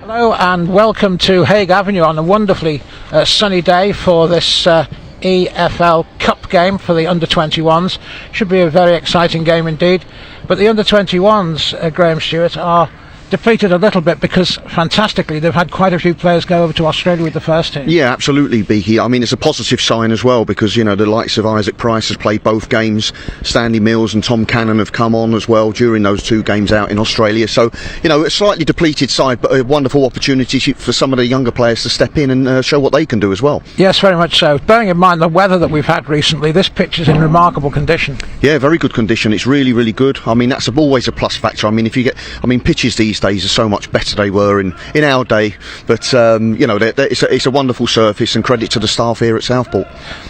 Hello and welcome to Hague Avenue on a wonderfully sunny day for this EFL Cup game for the under-21s. Should be a very exciting game indeed, but the under-21s, Graham Stewart, are depleted a little bit because fantastically they've had quite a few players go over to Australia with the first team. Yeah, absolutely, Beaky. I mean, it's a positive sign as well because, you know, the likes of Isaac Price has played both games, Stanley Mills and Tom Cannon have come on as well during those two games out in Australia. So, you know, a slightly depleted side, but a wonderful opportunity for some of the younger players to step in and show what they can do as well. Yes, very much so. Bearing in mind the weather that we've had recently, this pitch is in remarkable condition. Yeah, very good condition. It's really, really good. I mean, that's always a plus factor. I mean, pitches these days are so much better they were in our day, but you know, it's a wonderful surface, and credit to the staff here at Southport.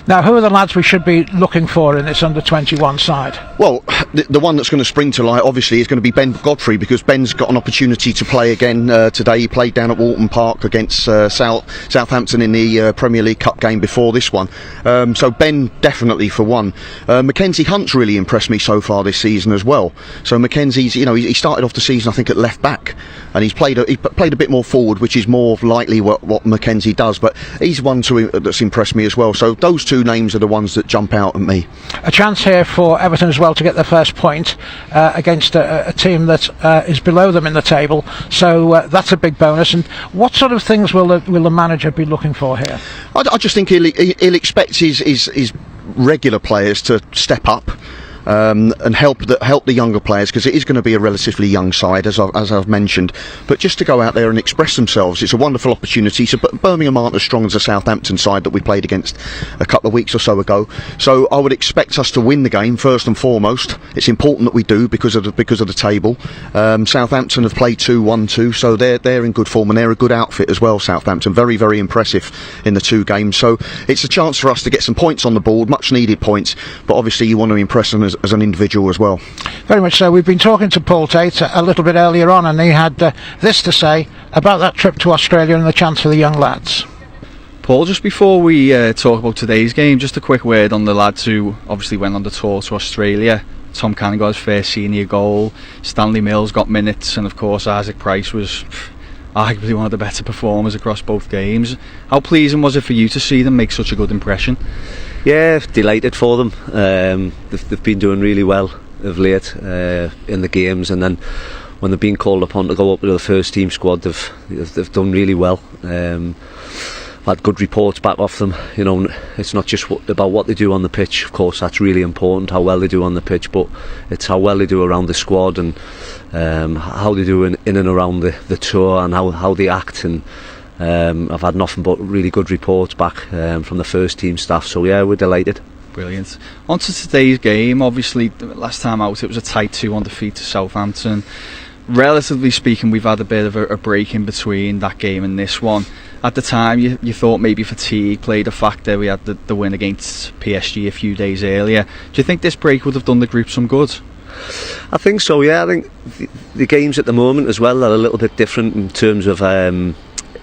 Now, who are the lads we should be looking for in this under-21 side? Well, the one that's going to spring to light obviously is going to be Ben Godfrey, because Ben's got an opportunity to play again today. He played down at Walton Park against Southampton in the Premier League Cup game before this one, so Ben definitely for one. Mackenzie Hunt's really impressed me so far this season as well. So Mackenzie's, you know, he started off the season I think at left back, and he played a bit more forward, which is more likely what Mackenzie does, but he's one that's impressed me as well. So those two names are the ones that jump out at me. A chance here for Everton as well to get their first point against a team that is below them in the table, so that's a big bonus. And what sort of things will the manager be looking for here? I just think he'll expect his regular players to step up and help the younger players, because it is going to be a relatively young side, as I've mentioned, but just to go out there and express themselves. It's a wonderful opportunity. So Birmingham aren't as strong as the Southampton side that we played against a couple of weeks or so ago, so I would expect us to win the game first and foremost. It's important that we do because of the table. Southampton have played 2-1-2, so they're in good form, and they're a good outfit as well. Southampton very, very impressive in the two games, so it's a chance for us to get some points on the board, much needed points, but obviously you want to impress them as an individual as well. Very much so. We've been talking to Paul Tate a little bit earlier on, and he had this to say about that trip to Australia and the chance for the young lads. Paul, just before we talk about today's game, just a quick word on the lads who obviously went on the tour to Australia. Tom Cannon got his first senior goal, Stanley Mills got minutes, and of course Isaac Price was arguably one of the better performers across both games. How pleasing was it for you to see them make such a good impression? Yeah, delighted for them. They've been doing really well of late in the games, and then when they've been called upon to go up to the first team squad, they've done really well. I've had good reports back off them. You know, it's not just about what they do on the pitch. Of course, that's really important, how well they do on the pitch, but it's how well they do around the squad, and how they do in and around the tour, and how they act. And I've had nothing but really good reports back from the first team staff, so yeah, we're delighted. Brilliant. On to today's game. Obviously, last time out it was a tight 2-1 defeat to Southampton. Relatively speaking, we've had a bit of a break in between that game and this one. At the time, you thought maybe fatigue played a factor. We had the win against PSG a few days earlier. Do you think this break would have done the group some good? I think so, yeah. I think the games at the moment as well are a little bit different in terms of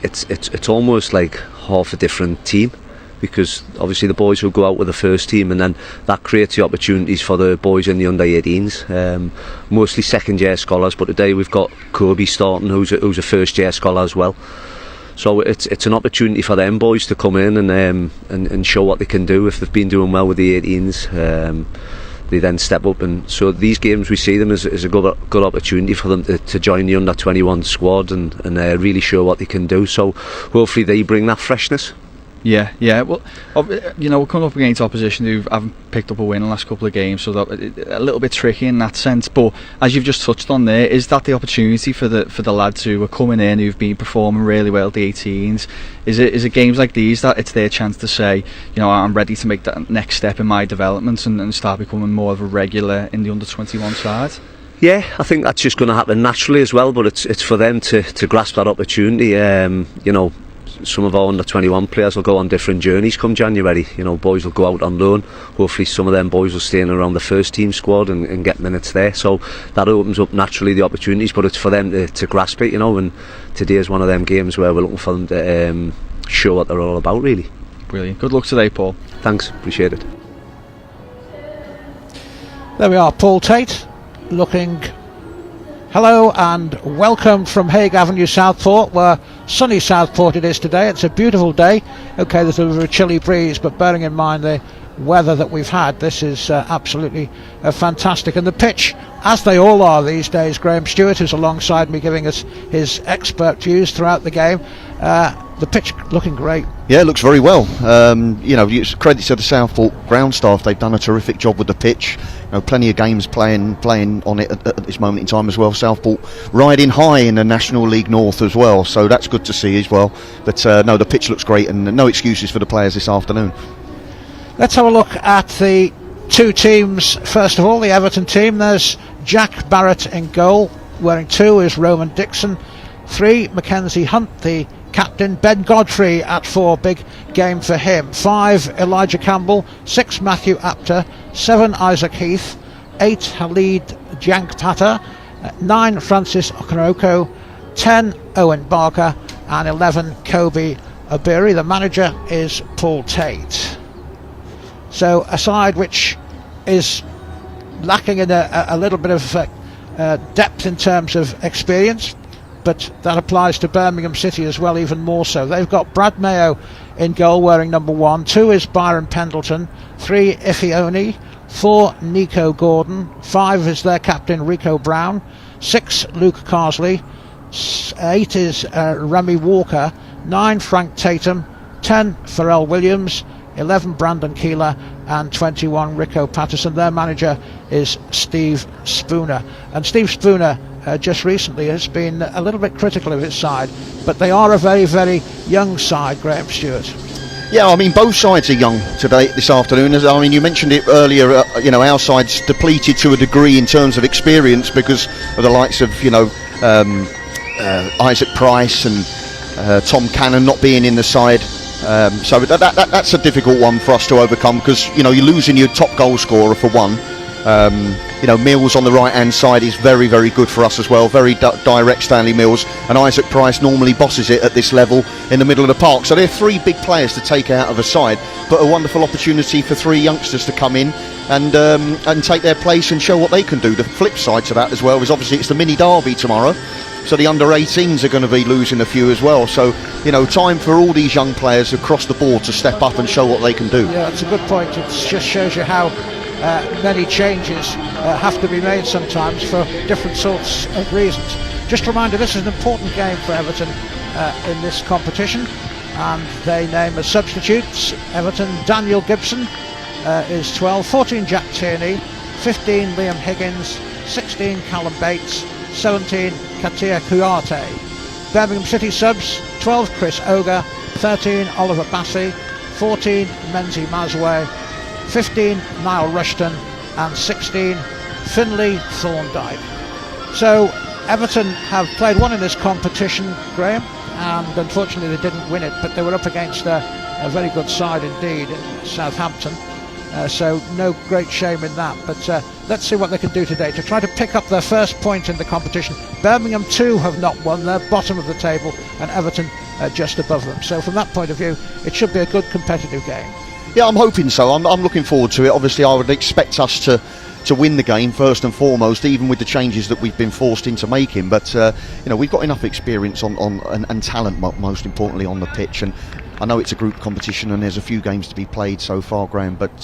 it's almost like half a different team, because obviously the boys will go out with the first team, and then that creates the opportunities for the boys in the under-18s, mostly second year scholars, but today we've got Kobe starting, who's a first year scholar as well. So it's an opportunity for them boys to come in and show what they can do. If they've been doing well with the 18s, they then step up, and so these games we see them as a good opportunity for them to join the under-21 squad and really show what they can do. So hopefully they bring that freshness. Yeah. Well, you know, we're coming up against opposition who haven't picked up a win in the last couple of games, so that a little bit tricky in that sense. But as you've just touched on there, is that the opportunity for the lads who are coming in, who've been performing really well at the 18s? Is it games like these that it's their chance to say, you know, I'm ready to make that next step in my development and start becoming more of a regular in the under-21 side? Yeah, I think that's just going to happen naturally as well. But it's for them to grasp that opportunity. You know, some of our under-21 players will go on different journeys come January. You know, boys will go out on loan. Hopefully some of them boys will stay in around the first team squad and get minutes there. So that opens up naturally the opportunities, but it's for them to grasp it, you know, and today is one of them games where we're looking for them to show what they're all about, really. Brilliant. Good luck today, Paul. Thanks, appreciate it. There we are, Paul Tate looking. Hello and welcome from Hague Avenue, Southport, where sunny Southport it is today. It's a beautiful day. Okay, there's a bit of a chilly breeze, but bearing in mind the weather that we've had, this is absolutely fantastic. And the pitch, as they all are these days, Graham Stewart, who's alongside me giving us his expert views throughout the game, the pitch looking great. Yeah, it looks very well. Credit to the Southport ground staff. They've done a terrific job with the pitch. Plenty of games playing on it at this moment in time as well. Southport riding high in the National League North as well, so that's good to see as well. But no, the pitch looks great, and no excuses for the players this afternoon. Let's have a look at the two teams. First of all, the Everton team. There's Jack Barrett in goal. Wearing 2 is Roman Dixon. 3, Mackenzie Hunt, the captain. Ben Godfrey at 4, big game for him. 5, Elijah Campbell. 6, Matthew Apter. 7, Isaac Heath. 8, Halid Jankpata. 9, Francis Okoroko. 10, Owen Barker. And 11, Kobe Abiri. The manager is Paul Tate. So a side which is lacking in a little bit of depth in terms of experience, but that applies to Birmingham City as well, even more so. They've got Brad Mayo in goal wearing number 1. 2 is Byron Pendleton. 3, Ifioni. 4, Nico Gordon. 5 is their captain, Rico Brown. 6, Luke Carsley. 8 is Remy Walker. 9, Frank Tatum. 10, Pharrell Williams. 11, Brandon Keeler, and 21, Rico Patterson. Their manager is Steve Spooner, and Steve Spooner just recently has been a little bit critical of his side, but they are a very, very young side, Graham Stewart. Yeah, I mean, both sides are young today, this afternoon. I mean, you mentioned it earlier, our side's depleted to a degree in terms of experience because of the likes of, Isaac Price and Tom Cannon not being in the side. So that's a difficult one for us to overcome because you're losing your top goal scorer for one. Mills on the right hand side is very, very good for us as well. Very direct, Stanley Mills, and Isaac Price normally bosses it at this level in the middle of the park. So they're 3 big players to take out of a side, but a wonderful opportunity for 3 youngsters to come in and take their place and show what they can do. The flip side to that as well is obviously it's the mini derby tomorrow. So the under-18s are going to be losing a few as well. So, time for all these young players across the board to step up and show what they can do. Yeah, that's a good point. It just shows you how many changes have to be made sometimes for different sorts of reasons. Just a reminder, this is an important game for Everton in this competition. And they name as substitutes Everton Daniel Gibson is 12, 14 Jack Tierney, 15 Liam Higgins, 16 Callum Bates, 17 Katia Kouyaté. Birmingham City subs: 12 Chris Oger, 13 Oliver Bassey, 14 Menzi Mazwe, 15 Niall Rushton, and 16 Finlay Thorndike. So Everton have played one in this competition, Graham, and unfortunately they didn't win it, but they were up against a very good side indeed in Southampton. So no great shame in that, but let's see what they can do today to try to pick up their first point in the competition. Birmingham too have not won, they're bottom of the table, and Everton just above them. So from that point of view, it should be a good competitive game. Yeah, I'm hoping so. I'm looking forward to it. Obviously, I would expect us to win the game first and foremost, even with the changes that we've been forced into making. But we've got enough experience and talent, most importantly, on the pitch. And I know it's a group competition and there's a few games to be played so far, Graham, but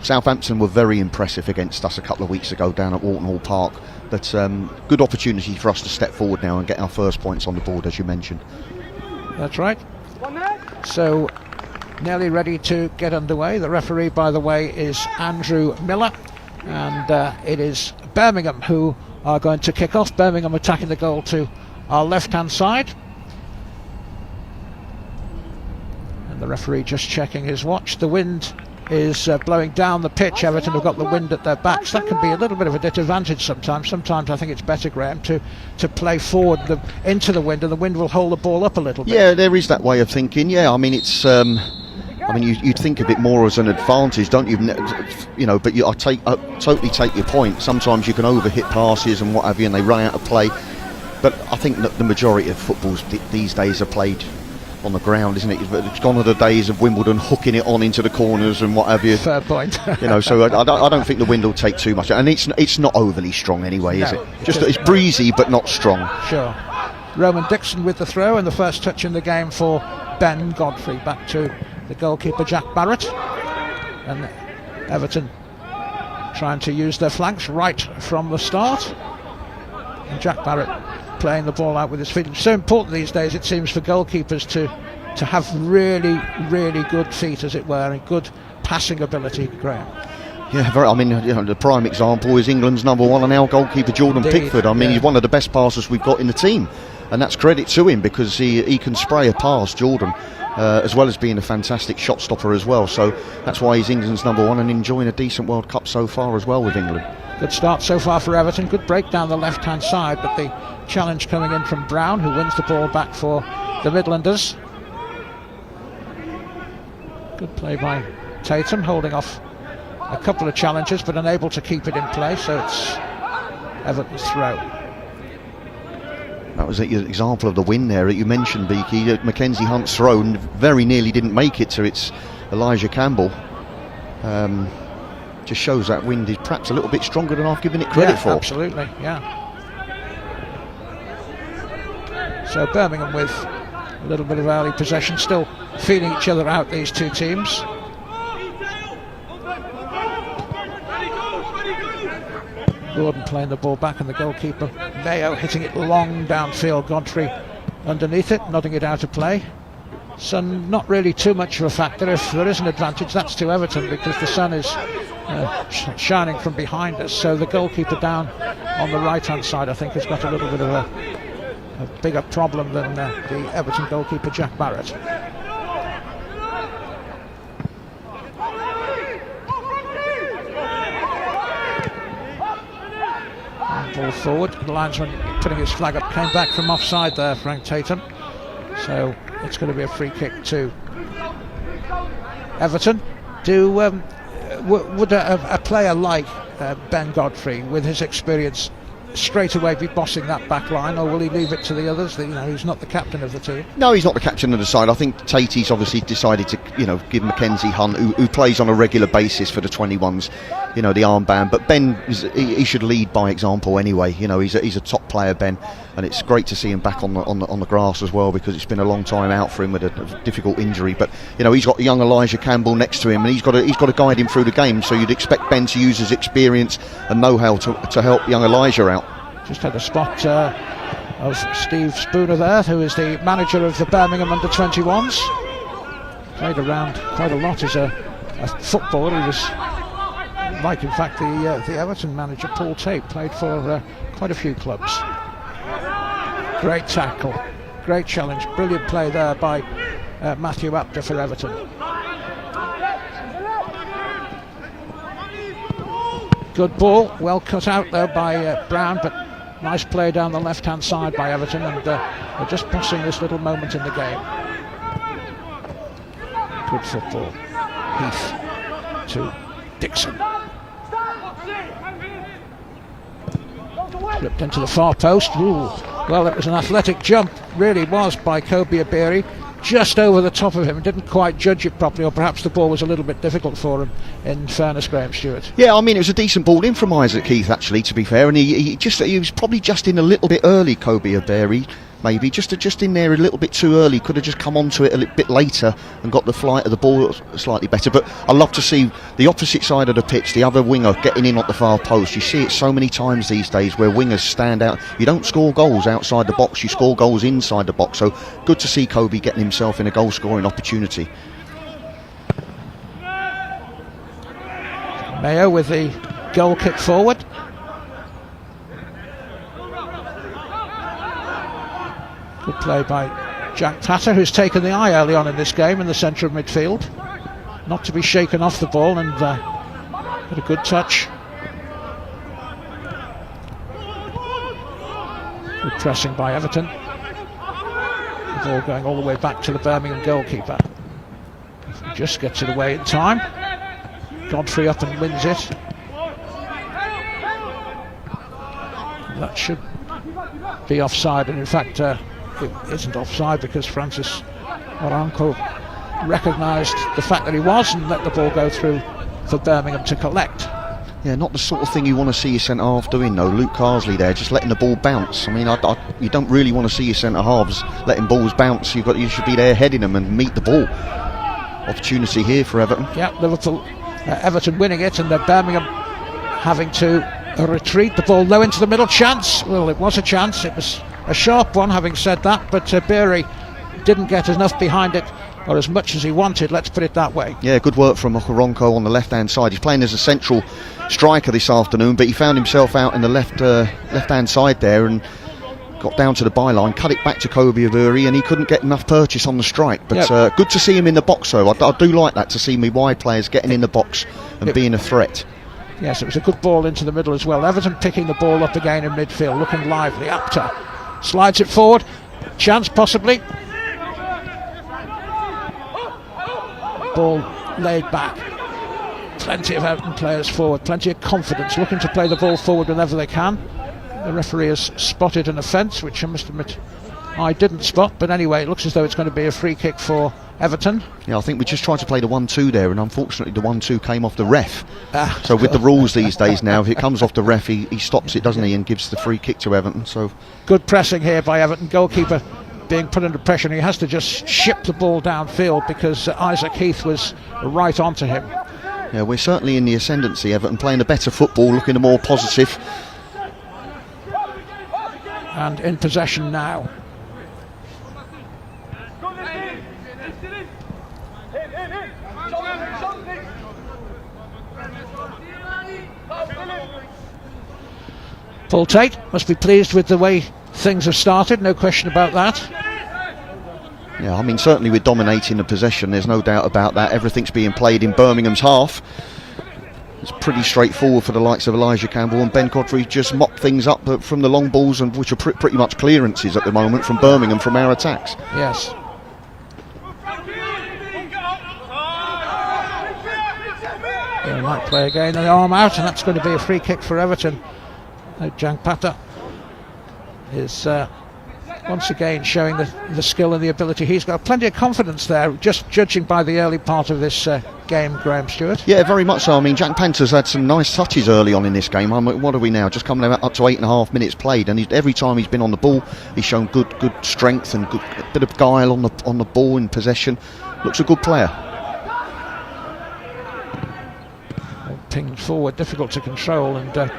Southampton were very impressive against us a couple of weeks ago down at Walton Hall Park. But good opportunity for us to step forward now and get our first points on the board, as you mentioned. That's right. So nearly ready to get underway. The referee, by the way, is Andrew Miller, and it is Birmingham who are going to kick off. Birmingham attacking the goal to our left hand side. The referee just checking his watch. The wind is blowing down the pitch. Everton have got the wind at their backs. That can be a little bit of a disadvantage sometimes. Sometimes I think it's better, Graham, to play forward into the wind, and the wind will hold the ball up a little bit. Yeah, there is that way of thinking. Yeah, I mean, it's you'd think of it more as an advantage, don't you? But I totally take your point. Sometimes you can overhit passes and what have you, and they run out of play. But I think that the majority of footballs these days are played on the ground, isn't it? It's gone are the days of Wimbledon hooking it on into the corners and what have you. Fair point. So I don't think the wind will take too much, and it's not overly strong anyway, is it? It's breezy but not strong. Sure. Roman Dixon with the throw, and the first touch in the game for Ben Godfrey. Back to the goalkeeper Jack Barrett, and Everton trying to use their flanks right from the start, and Jack Barrett playing the ball out with his feet. It's so important these days, it seems, for goalkeepers to have really, really good feet, as it were, and good passing ability, Graham. Yeah, I mean, the prime example is England's #1 and our goalkeeper Jordan Indeed, Pickford. I mean, yeah. he's one of the best passers we've got in the team, and that's credit to him, because he can spray a pass, Jordan, as well as being a fantastic shot stopper as well. So that's why he's England's #1 and enjoying a decent World Cup so far as well with England. Good start so far for Everton. Good break down the left-hand side, but the challenge coming in from Brown, who wins the ball back for the Midlanders. Good play by Tatum, holding off a couple of challenges but unable to keep it in play, so it's Everton's throw. That was an example of the win there that you mentioned, Beaky. Mackenzie Hunt's throw very nearly didn't make it to its Elijah Campbell. Just shows that wind is perhaps a little bit stronger than I've given it credit for. Absolutely, yeah. So Birmingham with a little bit of early possession, still feeling each other out, these two teams. Gordon playing the ball back, and the goalkeeper Mayo hitting it long downfield. Godfrey underneath it, nodding it out of play. Sun not really too much of a factor. If there is an advantage, that's to Everton, because the sun is shining from behind us. So the goalkeeper down on the right hand side, I think, has got a little bit of a bigger problem than the Everton goalkeeper Jack Barrett. Ball forward, the linesman putting his flag up, came back from offside there, Frank Tatum. So it's going to be a free kick to Everton. Would a player like Ben Godfrey, with his experience, straight away be bossing that back line, or will he leave it to the others? He's not the captain of the team. No, he's not the captain of the side. I think Tatey's obviously decided to, give Mackenzie Hunt, who plays on a regular basis for the 21s, the armband. But Ben, he should lead by example anyway. He's a top player, Ben, and it's great to see him back on the grass as well, because it's been a long time out for him with a difficult injury. But he's got young Elijah Campbell next to him, and he's got to guide him through the game. So you'd expect Ben to use his experience and know-how to help young Elijah out. Just had a spot of Steve Spooner there, who is the manager of the Birmingham under-21s. Played around quite a lot as a footballer. He was, like in fact the Everton manager Paul Tate, played for quite a few clubs. Great tackle, great challenge, brilliant play there by Matthew Apter for Everton. Good ball, well cut out there by Brown, but nice play down the left-hand side by Everton, and they're just passing this little moment in the game. Good football. Heath to Dixon. Flipped into the far post. Ooh. Well, it was an athletic jump, really was, by Kobe Abiri. Just over the top of him, didn't quite judge it properly, or perhaps the ball was a little bit difficult for him, in fairness, Graham Stewart. Yeah, I mean, it was a decent ball in from Isaac Heath, actually, to be fair, and he was probably just in a little bit early, Kobe Aberi, maybe just in there a little bit too early. Could have just come onto it a little bit later and got the flight of the ball slightly better. But I love to see the opposite side of the pitch, the other winger getting in at the far post. You see it so many times these days where wingers stand out. You don't score goals outside the box, you score goals inside the box. So good to see Kobe getting himself in a goal scoring opportunity. Mayo with the goal kick forward. Good play by Jack Tatter, who's taken the eye early on in this game in the centre of midfield. Not to be shaken off the ball, and got a good touch. Good pressing by Everton. The ball going all the way back to the Birmingham goalkeeper. Just gets it away in time. Godfrey up and wins it. That should be offside, and in fact it isn't offside, because Francis Oranko recognised the fact that he was and let the ball go through for Birmingham to collect. Yeah, not the sort of thing you want to see your centre half doing though. Luke Carsley there, just letting the ball bounce. I mean, you don't really want to see your centre halves letting balls bounce. You should be there heading them and meet the ball. Opportunity here for Everton. Yeah, Liverpool, Everton winning it, and Birmingham having to retreat. The ball low into the middle. Chance. Well, it was a chance. It was a sharp one, having said that, but Beery didn't get enough behind it, or as much as he wanted, let's put it that way. Yeah, good work from Okoronkwo on the left-hand side. He's playing as a central striker this afternoon, but he found himself out in the left-hand side there and got down to the byline, cut it back to Kobe Avuri, and he couldn't get enough purchase on the strike. But good to see him in the box, though. I do like that, to see me wide players getting in the box and being a threat. Yes, it was a good ball into the middle as well. Everton picking the ball up again in midfield, looking lively. Apter slides it forward. Chance possibly. Ball laid back. Plenty of Everton players forward, plenty of confidence, looking to play the ball forward whenever they can. The referee has spotted an offence, which I must admit I didn't spot, but anyway, it looks as though it's going to be a free kick for Everton. Yeah, I think we just tried to play the 1-2 there, and unfortunately the 1-2 came off the ref. So with the rules these days now, if it comes off the ref, he stops it, doesn't he, and gives the free kick to Everton. So good pressing here by Everton. Goalkeeper being put under pressure, and he has to just ship the ball downfield because Isaac Heath was right onto him. Yeah, we're certainly in the ascendancy. Everton playing a better football, looking a more positive. And in possession now. Paul Tate must be pleased with the way things have started, no question about that. Yeah, I mean, certainly we're dominating the possession, there's no doubt about that. Everything's being played in Birmingham's half. It's pretty straightforward for the likes of Elijah Campbell, and Ben Godfrey just mop things up from the long balls, and which are pretty much clearances at the moment from Birmingham from our attacks. Yes. They might play again, and the arm out, and that's going to be a free kick for Everton. Jang Pata is once again showing the skill and the ability. He's got plenty of confidence there, just judging by the early part of this game, Graham Stewart. Yeah, very much so. I mean, Jack Panther's had some nice touches early on in this game. What are we now? Just coming up to 8.5 minutes played, and every time he's been on the ball, he's shown good strength and a bit of guile on the ball in possession. Looks a good player. Pinged forward, difficult to control, and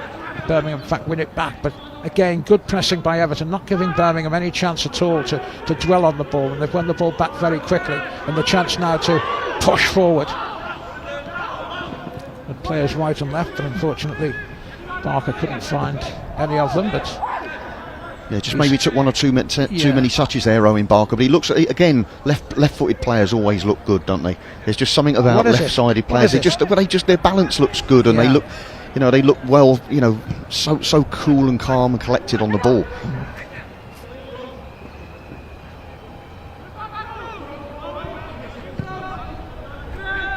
Birmingham in fact win it back, but again good pressing by Everton, not giving Birmingham any chance at all to dwell on the ball, and they've won the ball back very quickly, and the chance now to push forward. The players right and left, but unfortunately Barker couldn't find any of them. But yeah, just maybe took one or two too many touches there, Owen Barker. But he looks again, left-footed players always look good, don't they? There's just something about left-sided players. Their balance looks good, and they look. They look well, so cool and calm and collected on the ball.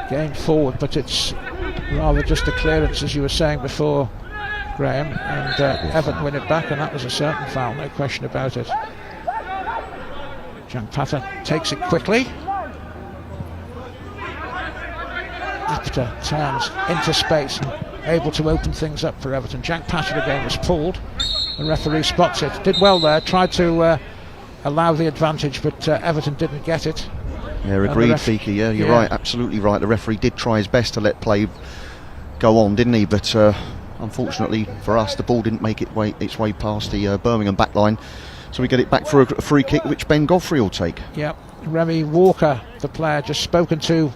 Game forward, but it's rather just a clearance, as you were saying before, Graham, and Everton win it back, and that was a certain foul, no question about it. Jang Pata takes it quickly. Apter turns into space and able to open things up for Everton. Jang Pata again was pulled. The referee spots it. Did well there, tried to allow the advantage, but Everton didn't get it. Yeah, agreed, Fiki. Yeah, you're right, absolutely right. The referee did try his best to let play go on, didn't he? But unfortunately for us, the ball didn't make its way past the Birmingham back line. So we get it back for a free kick, which Ben Godfrey will take. Yeah, Remy Walker, the player just spoken to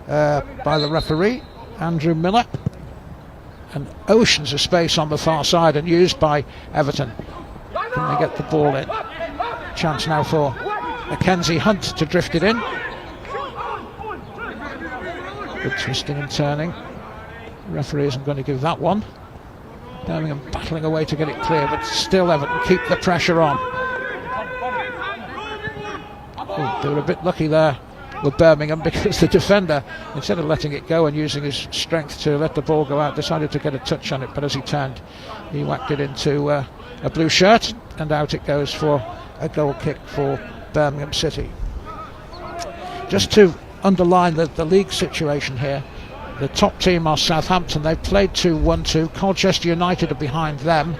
by the referee, Andrew Miller. And oceans of space on the far side, and used by Everton. Can they get the ball in? Chance now for Mackenzie Hunt to drift it in. Good twisting and turning. The referee isn't going to give that one. Birmingham battling away to get it clear, but still Everton keep the pressure on. They were a bit lucky there with Birmingham, because the defender, instead of letting it go and using his strength to let the ball go out, decided to get a touch on it, but as he turned, he whacked it into a blue shirt, and out it goes for a goal kick for Birmingham City. Just to underline the league situation here, The top team are Southampton. They've played 2-1-2. Colchester United are behind them,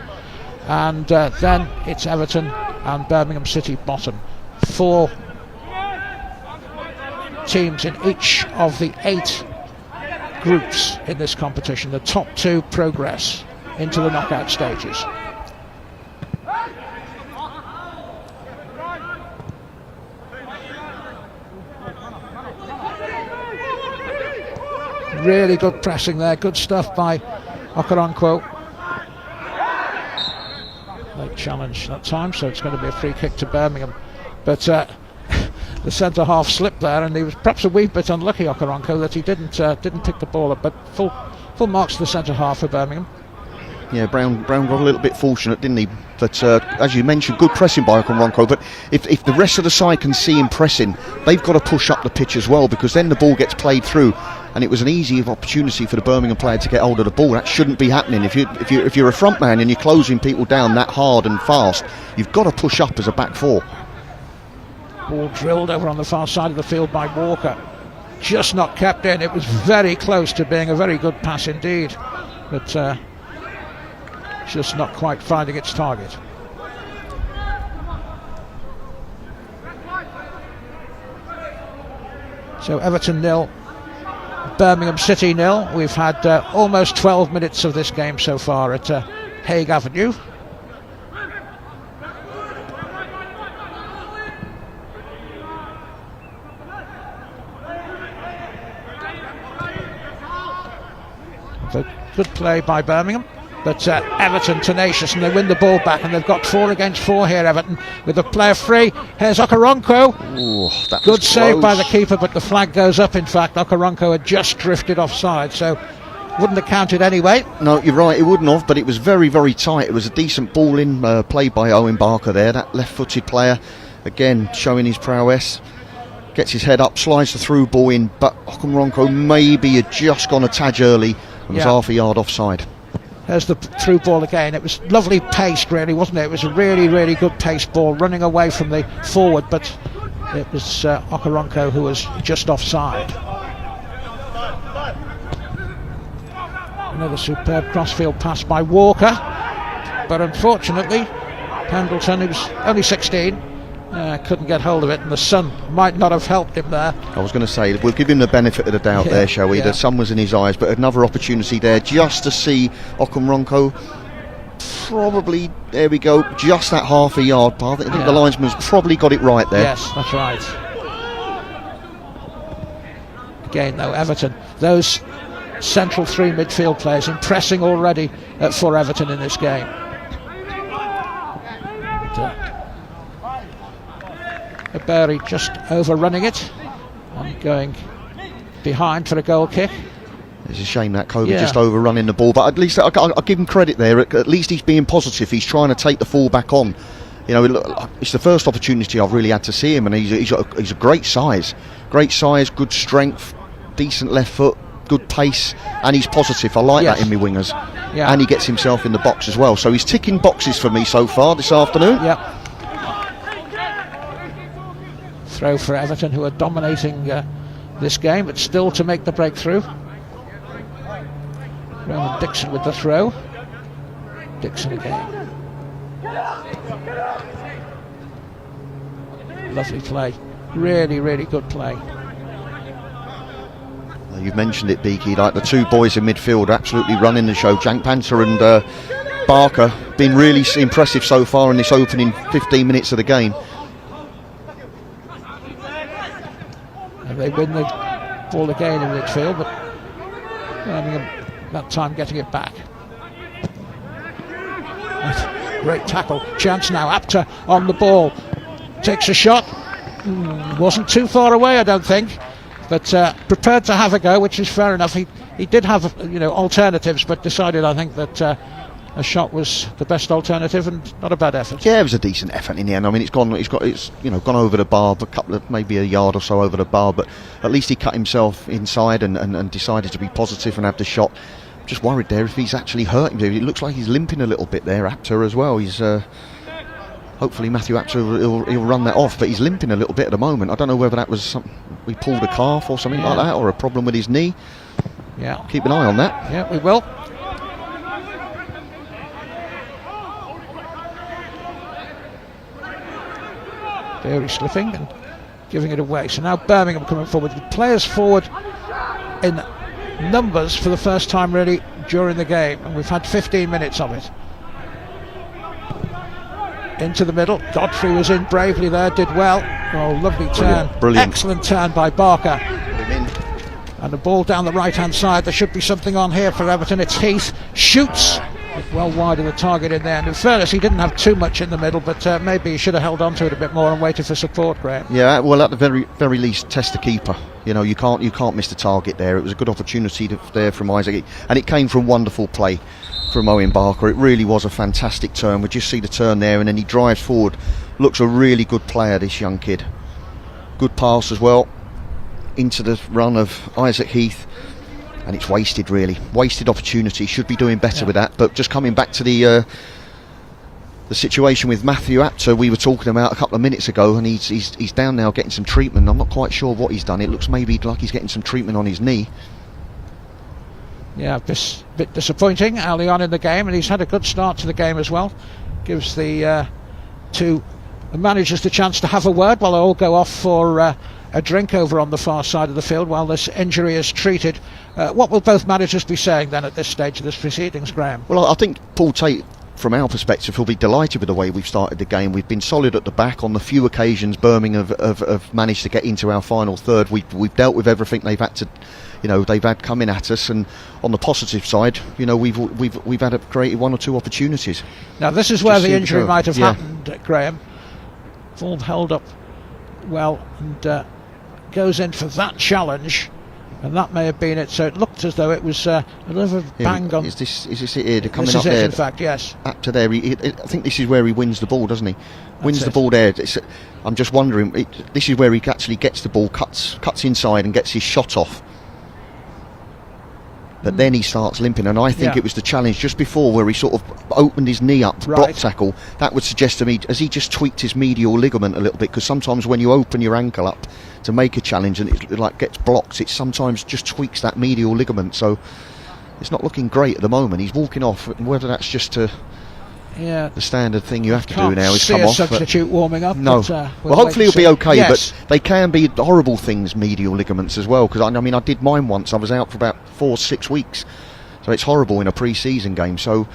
and then it's Everton and Birmingham City bottom. 4 teams in each of the 8 groups in this competition. The top 2 progress into the knockout stages. Really good pressing there, good stuff by Okoronkwo. Late challenge that time, so it's going to be a free kick to Birmingham. But the centre half slipped there, and he was perhaps a wee bit unlucky, Okoronkwo, that he didn't pick the ball up. But full marks to the centre half for Birmingham. Yeah, Brown got a little bit fortunate, didn't he? But as you mentioned, good pressing by Okoronkwo. But if the rest of the side can see him pressing, they've got to push up the pitch as well, because then the ball gets played through, and it was an easy opportunity for the Birmingham player to get hold of the ball. That shouldn't be happening. If you're a front man and you're closing people down that hard and fast, you've got to push up as a back 4. Ball drilled over on the far side of the field by Walker, just not kept in. It was very close to being a very good pass indeed, but just not quite finding its target. So Everton 0, Birmingham City 0. We've had almost 12 minutes of this game so far at Hague Avenue. So good play by Birmingham, but Everton tenacious, and they win the ball back, and they've got 4 against 4 here, Everton, with a player free. Here's Okoronkwo. Ooh, good save by the keeper, but the flag goes up. In fact, Okoronkwo had just drifted offside, so wouldn't have counted anyway. No, you're right, it wouldn't have, but it was very, very tight. It was a decent ball in, played by Owen Barker there, that left-footed player, again showing his prowess. Gets his head up, slides the through ball in, but Okoronkwo maybe had just gone a tad early and was half a yard offside. There's the through ball again. It was lovely paced, really, wasn't it? It was a really, really good paced ball, running away from the forward, but it was Okoronkwo who was just offside. Another superb crossfield pass by Walker, but unfortunately Pendleton, who was only 16, couldn't get hold of it, and the sun might not have helped him there. I was going to say, we'll give him the benefit of the doubt there, shall we? The sun was in his eyes, but another opportunity there just to see Okoronkwo. Probably, there we go, just that half a yard path. I think the linesman's probably got it right there. Yes, that's right. Again, though, Everton, those central 3 midfield players impressing already for Everton in this game. Berry just overrunning it and going behind for a goal kick. It's a shame that Kobe just overrunning the ball, but at least I'll give him credit there. At least he's being positive. He's trying to take the full back on. You know, it's the first opportunity I've really had to see him, and he's a great size, good strength, decent left foot, good pace, and he's positive. I like that in my wingers. And he gets himself in the box as well. So he's ticking boxes for me so far this afternoon. Throw for Everton, who are dominating this game, but still to make the breakthrough. Roman Dixon with the throw. Dixon again. Lovely play. Really, really good play. You've mentioned it, Beaky, like the 2 boys in midfield are absolutely running the show. Jank Panther and Barker been really impressive so far in this opening 15 minutes of the game. They win the ball again in midfield, but Birmingham that time getting it back. Great tackle, chance now. Apter on the ball, takes a shot. Wasn't too far away, I don't think, but prepared to have a go, which is fair enough. He did have alternatives, but decided, I think, that a shot was the best alternative, and not a bad effort. Yeah, it was a decent effort in the end. I mean, it's gone over the bar, a couple of, maybe a yard or so over the bar, but at least he cut himself inside and decided to be positive and have the shot. Just worried there if he's actually hurt him. It looks like he's limping a little bit there, Apter as well. He's hopefully Matthew Apter he'll run that off, but he's limping a little bit at the moment. I don't know whether that was something, he pulled a calf or something like that, or a problem with his knee. Yeah. Keep an eye on that. Yeah, we will. Very slipping and giving it away. So now Birmingham coming forward with players forward in numbers for the first time really during the game, and we've had 15 minutes of it. Into the middle, Godfrey was in bravely there, did well. Oh, lovely turn. Brilliant. Excellent turn by Barker. And the ball down the right hand side. There should be something on here for Everton. It's Heath, shoots well wide of the target in there, and in fairness he didn't have too much in the middle, but maybe he should have held on to it a bit more and waited for support, Graham. Yeah, well, at the very least, test the keeper. You know, you can't miss the target there. It was a good opportunity there from Isaac, and it came from wonderful play from Owen Barker. It really was a fantastic turn. We just see the turn there, and then he drives forward. Looks a really good player, this young kid. Good pass as well into the run of Isaac Heath, and it's wasted, really. Wasted opportunity. Should be doing better with that. But just coming back to the situation with Matthew Apter we were talking about a couple of minutes ago, and he's down now getting some treatment. I'm not quite sure what he's done. It looks maybe like he's getting some treatment on his knee. Yeah, this bit disappointing early on in the game, and he's had a good start to the game as well. Gives the two managers the chance to have a word while they all go off for a drink over on the far side of the field while this injury is treated. What will both managers be saying then at this stage of this proceedings, Graham? Well, I think Paul Tate, from our perspective, will be delighted with the way we've started the game. We've been solid at the back. On the few occasions Birmingham have managed to get into our final third, we've dealt with everything they've had to, they've had coming at us, and on the positive side, we've had created one or two opportunities. Now this is where the injury might have happened, Graham. Full held up well and goes in for that challenge, and that may have been it. So it looked as though it was a little bang on. Is this it here? Coming this up is it, there, in fact, yes. Up to there. I think this is where he wins the ball, doesn't he? Wins the ball there. I'm just wondering. This is where he actually gets the ball, cuts inside, and gets his shot off. But then he starts limping, and I think it was the challenge just before where he sort of opened his knee up, block tackle. That would suggest to me, as he just tweaked his medial ligament a little bit, because sometimes when you open your ankle up to make a challenge and it like gets blocked, it sometimes just tweaks that medial ligament. So it's not looking great at the moment. He's walking off, and whether that's just the standard thing you have to do now is come off. Substitute warming up. No. But, well, hopefully he'll be okay, yes. but they can be horrible things, medial ligaments as well, because I did mine once. I was out for about 4-6 weeks, so it's horrible in a pre-season game. So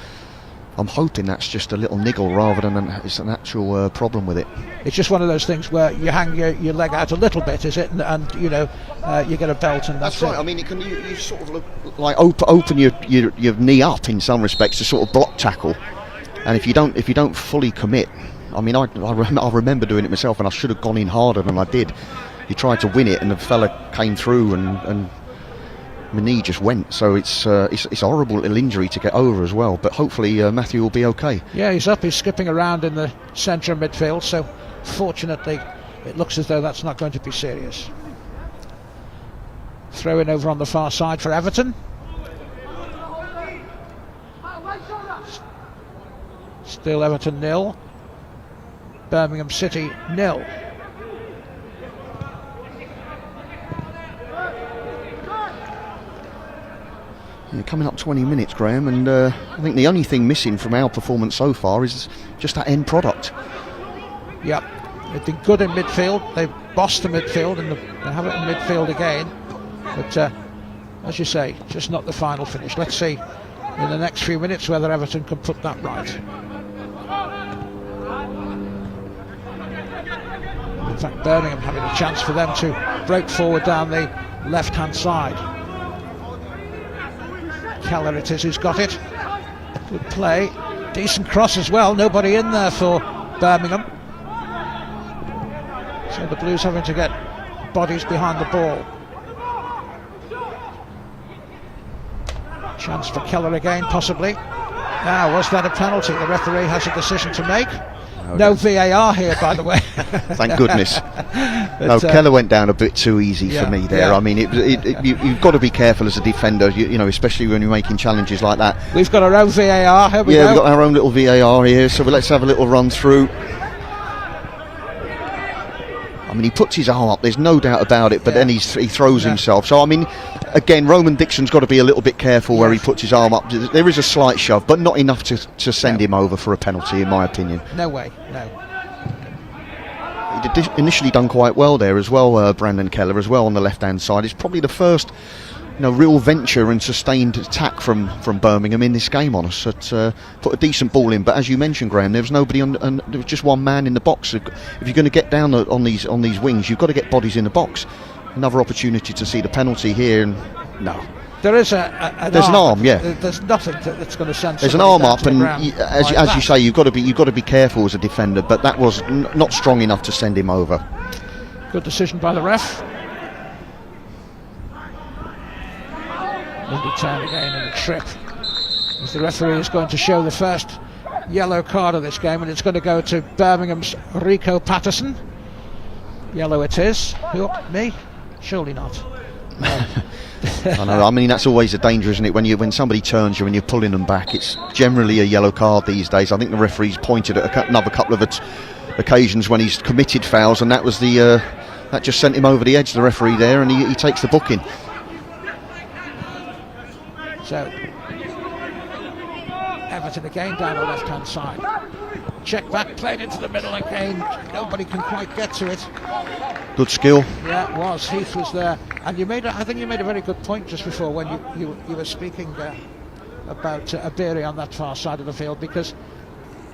I'm hoping that's just a little niggle rather than it's an actual problem with it. It's just one of those things where you hang your leg out a little bit, is it? And you get a belt, and that's right. it. I mean, you sort of look like open your knee up in some respects to sort of block tackle. And if you don't fully commit, I mean, I remember doing it myself, and I should have gone in harder than I did. You tried to win it, and the fella came through, and my knee just went. So it's a horrible little injury to get over as well. But hopefully Matthew will be okay. Yeah, he's up. He's skipping around in the centre of midfield. So fortunately, it looks as though that's not going to be serious. Throw in over on the far side for Everton. Still Everton 0, Birmingham City 0. Coming up 20 minutes, Graham, and I think the only thing missing from our performance so far is just that end product. Yep, they've been good in midfield. They've bossed the midfield, and they have it in midfield again. But as you say, just not the final finish. Let's see in the next few minutes whether Everton can put that right. In fact, Birmingham having a chance for them to break forward down the left-hand side. Keller it is who's got it. Good play. Decent cross as well. Nobody in there for Birmingham. So the Blues having to get bodies behind the ball. Chance for Keller again, possibly. Now, was that a penalty? The referee has a decision to make. No VAR here, by the way. Thank goodness. No, Keller went down a bit too easy for me there. Yeah. I mean, you've got to be careful as a defender, especially when you're making challenges like that. We've got our own VAR. Here we go. We've got our own little VAR here, so let's have a little run through. I and he puts his arm up, there's no doubt about it, but then he throws himself. So I mean, again, Roman Dixon's got to be a little bit careful where he puts his arm up. There is a slight shove, but not enough to send him over for a penalty, in my opinion. No way, no. He'd initially done quite well there as well, Brandon Keller as well on the left-hand side. It's probably the first real venture and sustained attack from Birmingham in this game on us. Put a decent ball in, but as you mentioned, Graham, there was nobody there was just one man in the box. If you're going to get down on these wings, you've got to get bodies in the box. Another opportunity to see the penalty here, and no. There is an arm, yeah. There's nothing that's going to send. There's an arm up, and as you say, you've got to be careful as a defender. But that was not strong enough to send him over. Good decision by the ref. Windy turn again and a trip. As the referee is going to show the first yellow card of this game, and it's going to go to Birmingham's Rico Patterson. Yellow it is. Who? Me? Surely not. No. I know. I mean, that's always a danger, isn't it? When somebody turns you and you're pulling them back, it's generally a yellow card these days. I think the referee's pointed at another couple of occasions when he's committed fouls, and that was that just sent him over the edge. The referee there, and he takes the booking. So Everton again down the left-hand side. Check back, played into the middle again. Nobody can quite get to it. Good skill. Yeah, it was. Heath was there, and I think you made a very good point just before when you were speaking about Abiri on that far side of the field, because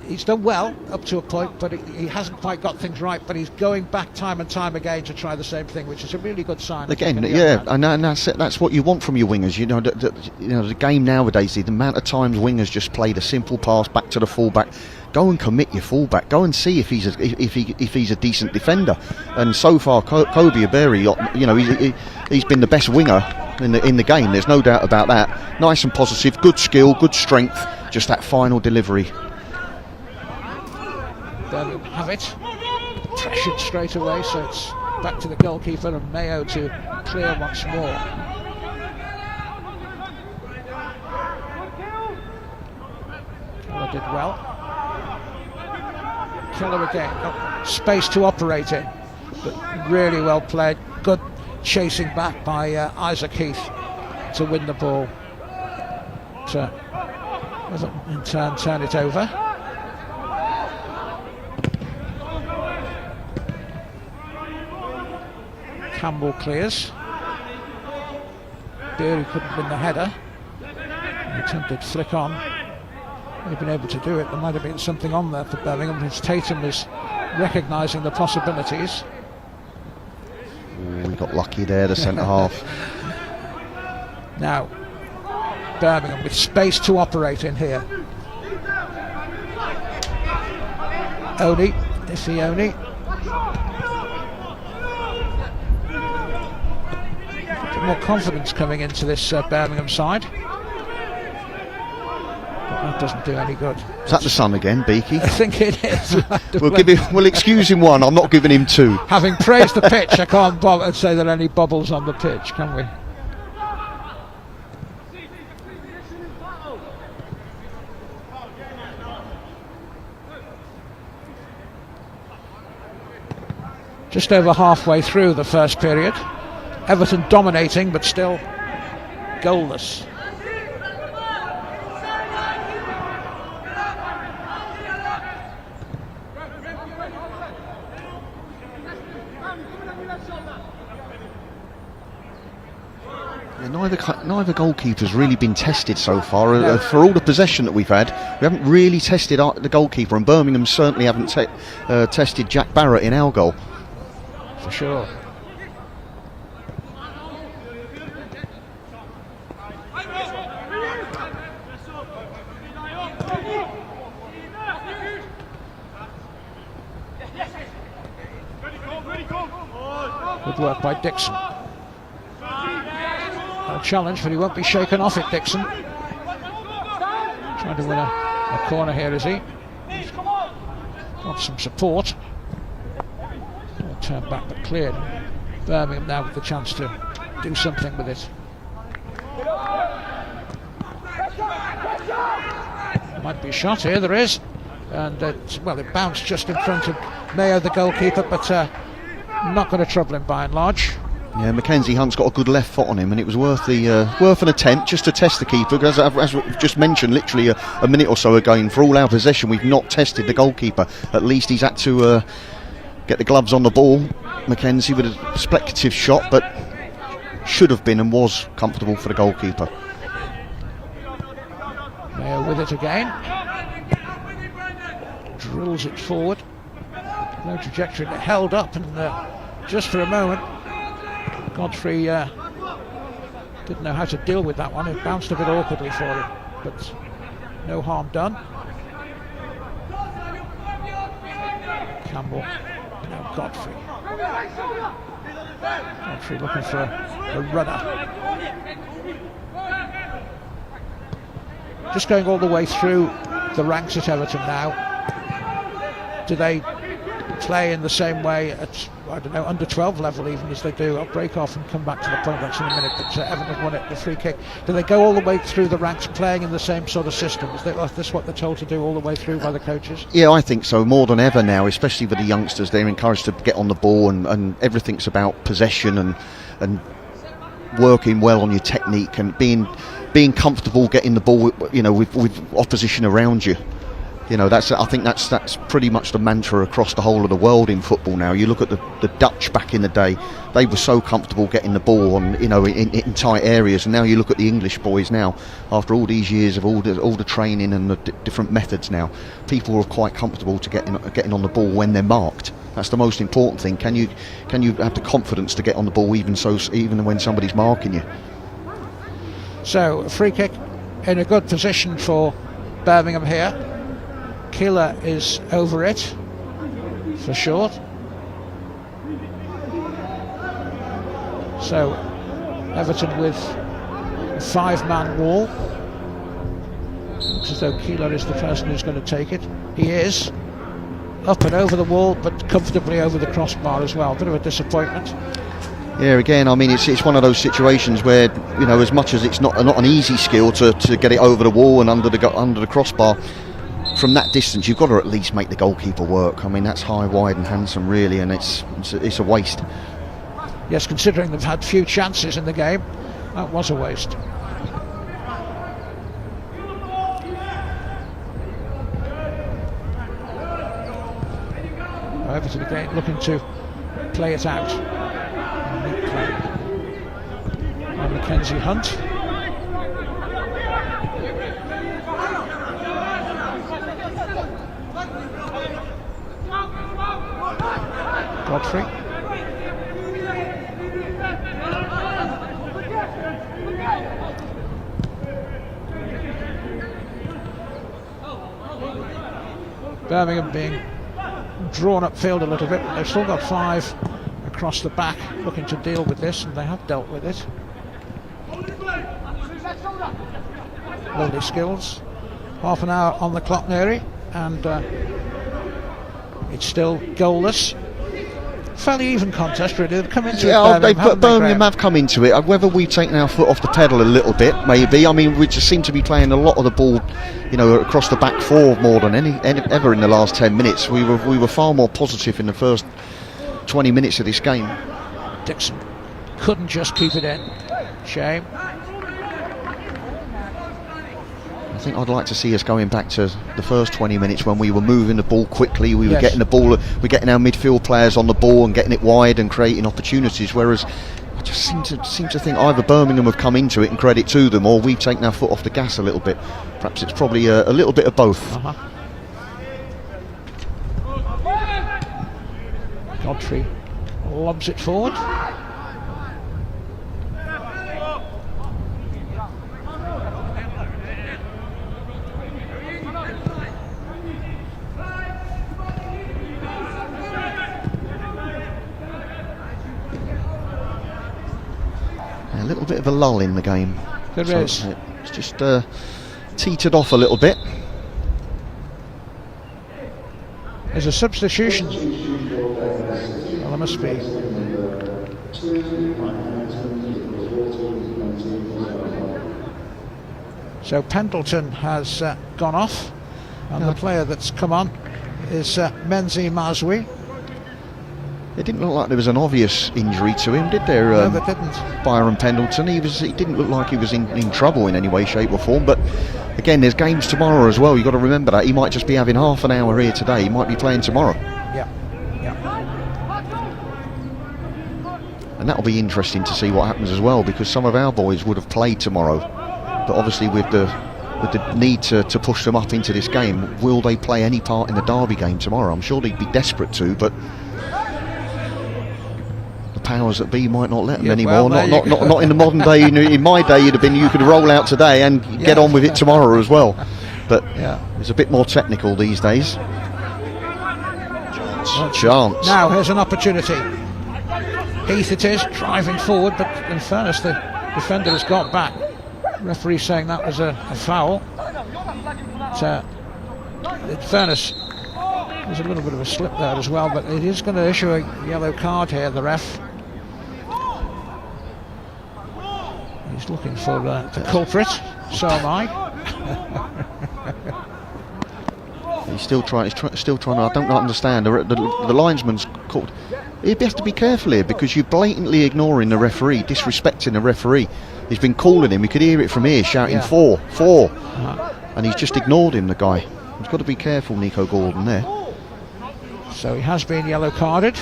he's done well up to a point, but he hasn't quite got things right. But he's going back time and time again to try the same thing, which is a really good sign. Again, yeah, and that's what you want from your wingers. The game nowadays, the amount of times wingers just played a simple pass back to the fullback. Go and commit your fullback. Go and see if he's a decent defender. And so far, Kobe Aberi, he's been the best winger in the game. There's no doubt about that. Nice and positive, good skill, good strength. Just that final delivery. Birmingham have it. Pressured straight away, so it's back to the goalkeeper and Mayo to clear once more. Keller did well. Keller again, got space to operate in, but really well played. Good chasing back by Isaac Heath to win the ball. To in turn turn it over. Campbell clears. Beery couldn't win the header. An attempted flick on. They've been able to do it. There might have been something on there for Birmingham. As Tatum is recognising the possibilities. We got lucky there, the centre half. Now, Birmingham with space to operate in here. Oni, Iffy Oni. More confidence coming into this Birmingham side. That doesn't do any good. Is that the sun again, Beaky? I think it is. We'll excuse him one. I'm not giving him two. Having praised the pitch, I can't say there are any bubbles on the pitch, can we? Just over halfway through the first period. Everton dominating, but still goalless. Neither goalkeeper's really been tested so far. No. For all the possession that we've had, we haven't really tested the goalkeeper, and Birmingham certainly haven't tested Jack Barrett in our goal. For sure. Good work by Dixon. A challenge, but he won't be shaken off it, Dixon. Trying to win a corner here, is he? He's got some support. Turned back but cleared. Birmingham now with the chance to do something with it. Might be a shot here, there is. And it bounced just in front of Mayo, the goalkeeper, but not going to trouble him by and large. Yeah, Mackenzie Hunt's got a good left foot on him, and it was worth an attempt just to test the keeper, because as we've just mentioned literally a minute or so ago, for all our possession we've not tested the goalkeeper. At least he's had to get the gloves on the ball, Mackenzie, with a speculative shot, but should have been and was comfortable for the goalkeeper. Mayer with it again, drills it forward, no trajectory, held up, and just for a moment Godfrey didn't know how to deal with that one. It bounced a bit awkwardly for him, but no harm done. Campbell, now Godfrey. Godfrey looking for a runner. Just going all the way through the ranks at Everton now. Do they play in the same way at, I don't know, under 12 level even as they do? I'll break off and come back to the point that's in a minute, but Everton have won it, the free kick. Do they go all the way through the ranks playing in the same sort of system? Is this what they're told to do all the way through by the coaches? Yeah, I think so, more than ever now, especially with the youngsters. They're encouraged to get on the ball, and everything's about possession and working well on your technique and being comfortable getting the ball, with opposition around you. I think that's pretty much the mantra across the whole of the world in football now. You look at the Dutch back in the day; they were so comfortable getting the ball on, in tight areas. And now you look at the English boys now, after all these years of all the training and the different methods. Now, people are quite comfortable to getting on the ball when they're marked. That's the most important thing. Can you have the confidence to get on the ball even when somebody's marking you? So a free kick in a good position for Birmingham here. Keeler is over it for short. So Everton with a 5-man wall. Looks as though Keeler is the person who's going to take it. He is. Up and over the wall, but comfortably over the crossbar as well. Bit of a disappointment. Yeah, again, I mean, it's one of those situations where, as much as it's not an easy skill to get it over the wall and under the crossbar, from that distance you've got to at least make the goalkeeper work. I mean, that's high, wide and handsome really, and it's a waste. Yes, considering they've had few chances in the game, that was a waste. Everton again looking to play it out. Neat play by Mackenzie Hunt. Godfrey. Birmingham being drawn upfield a little bit, but they've still got 5 across the back looking to deal with this, and they have dealt with it. Lovely skills. Half an hour on the clock nearly, and it's still goalless. Fairly even contest really. They've come into it. Birmingham have come into it. Whether we've taken our foot off the pedal a little bit, maybe. I mean, we just seem to be playing a lot of the ball, across the back 4 more than ever in the last 10 minutes. We were far more positive in the first 20 minutes of this game. Dixon couldn't just keep it in. Shame. I think I'd like to see us going back to the first 20 minutes when we were moving the ball quickly. We were getting the ball, we're getting our midfield players on the ball and getting it wide and creating opportunities. Whereas I just seem to think either Birmingham have come into it, and credit to them, or we've taken our foot off the gas a little bit. Perhaps it's probably a little bit of both. Godfrey lobs it forward. A little bit of a lull in the game. There is. It's just teetered off a little bit. There's a substitution. Well, there must be. So Pendleton has gone off, and the player that's come on is Menzi Mazwi. It didn't look like there was an obvious injury to him, did there? No, they didn't. Byron Pendleton, he didn't look like he was in trouble in any way, shape or form, but again, there's games tomorrow as well. You've got to remember that. He might just be having half an hour here today. He might be playing tomorrow. Yeah. And that'll be interesting to see what happens as well, because some of our boys would have played tomorrow, but obviously with the need to push them up into this game, will they play any part in the Derby game tomorrow? I'm sure they'd be desperate to, but the powers that be might not let them anymore. Well, not in the modern day. In my day, you'd have been, you could roll out today and get on with it tomorrow as well. But it's a bit more technical these days. Chance. Now here's an opportunity. Heath it is, driving forward, but in fairness, the defender has got back. Referee saying that was a foul. But, in fairness, there's a little bit of a slip there as well, but it is going to issue a yellow card here, the ref. He's looking for the culprit, so am I. He's still trying. I don't understand. The linesman's called. He has to be careful here, because you're blatantly ignoring the referee, disrespecting the referee. He's been calling him. We could hear it from here, shouting 4, 4, and he's just ignored him. The guy. He's got to be careful, Nico Gordon there. So he has been yellow carded.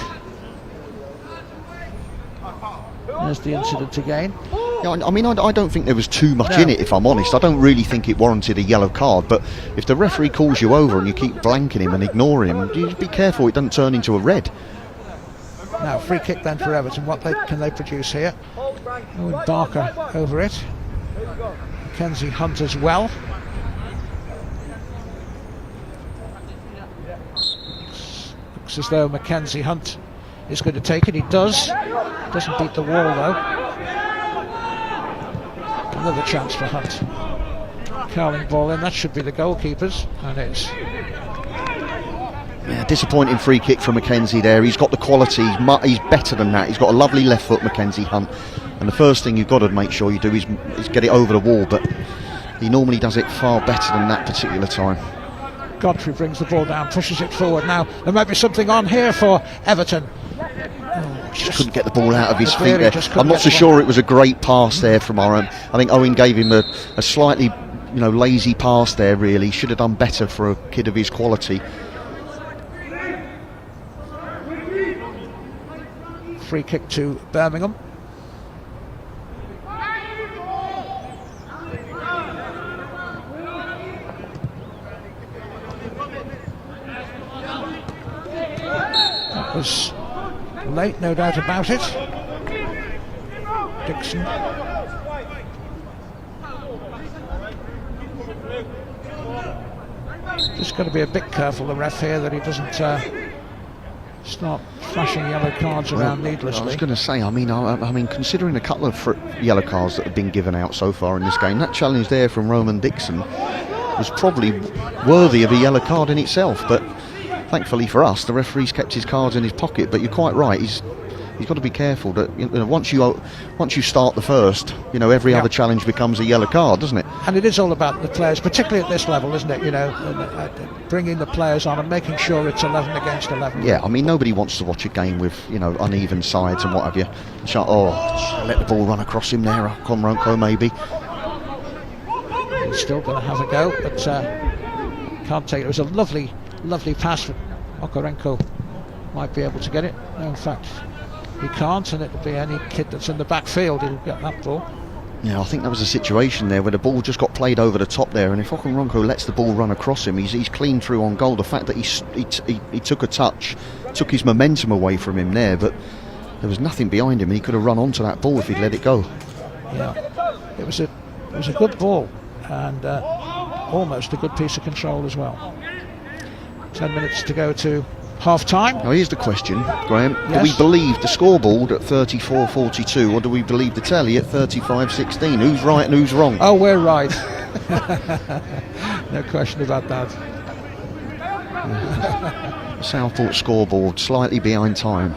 There's the incident again. Yeah, I mean, I don't think there was too much in it, if I'm honest. I don't really think it warranted a yellow card, but if the referee calls you over and you keep blanking him and ignoring him, you just be careful it doesn't turn into a red. Now, free kick then for Everton. Can they produce here? Owen Barker over it. Mackenzie Hunt as well. Looks as though Mackenzie Hunt is going to take it. He does. Doesn't beat the wall though. Another chance for Hunt. Curling ball in. That should be the goalkeepers, and it's. Yeah, disappointing free kick from Mackenzie there. He's got the quality, he's better than that. He's got a lovely left foot, Mackenzie Hunt, and the first thing you've got to make sure you do is get it over the wall, but he normally does it far better than that particular time. Godfrey brings the ball down, pushes it forward. Now there might be something on here for Everton. Just couldn't get the ball out of his feet there. I'm not so sure it was a great pass there from Owen. I think Owen gave him a slightly lazy pass there, really. Should have done better for a kid of his quality. Free kick to Birmingham. That was late, no doubt about it. Dixon. Just got to be a bit careful, the ref here, that he doesn't start flashing yellow cards around needlessly. I was going to say, I mean, considering a couple of yellow cards that have been given out so far in this game, that challenge there from Roman Dixon was probably worthy of a yellow card in itself. But thankfully for us, the referee's kept his cards in his pocket. But you're quite right. He's got to be careful that once you start the first, every other challenge becomes a yellow card, doesn't it? And it is all about the players, particularly at this level, isn't it? Bringing the players on and making sure it's 11 against 11. Yeah, I mean, nobody wants to watch a game with uneven sides and what have you. Let the ball run across him there, Komronko maybe. He's still going to have a go, but can't take it. It was a lovely pass. Okorenko might be able to get it. No, in fact, he can't, and it'll be any kid that's in the backfield who'll get that ball. Yeah, I think that was a situation there where the ball just got played over the top there, and if Okoronko lets the ball run across him, he's clean through on goal. The fact that he took a touch, took his momentum away from him there, but there was nothing behind him, and he could have run onto that ball if he'd let it go. Yeah, it was a good ball, and almost a good piece of control as well. 10 minutes to go to half-time. Now here's the question, Graham. Yes? Do we believe the scoreboard at 34-42, or do we believe the tally at 35-16? Who's right and who's wrong? Oh, we're right. No question about that. Southport scoreboard slightly behind time.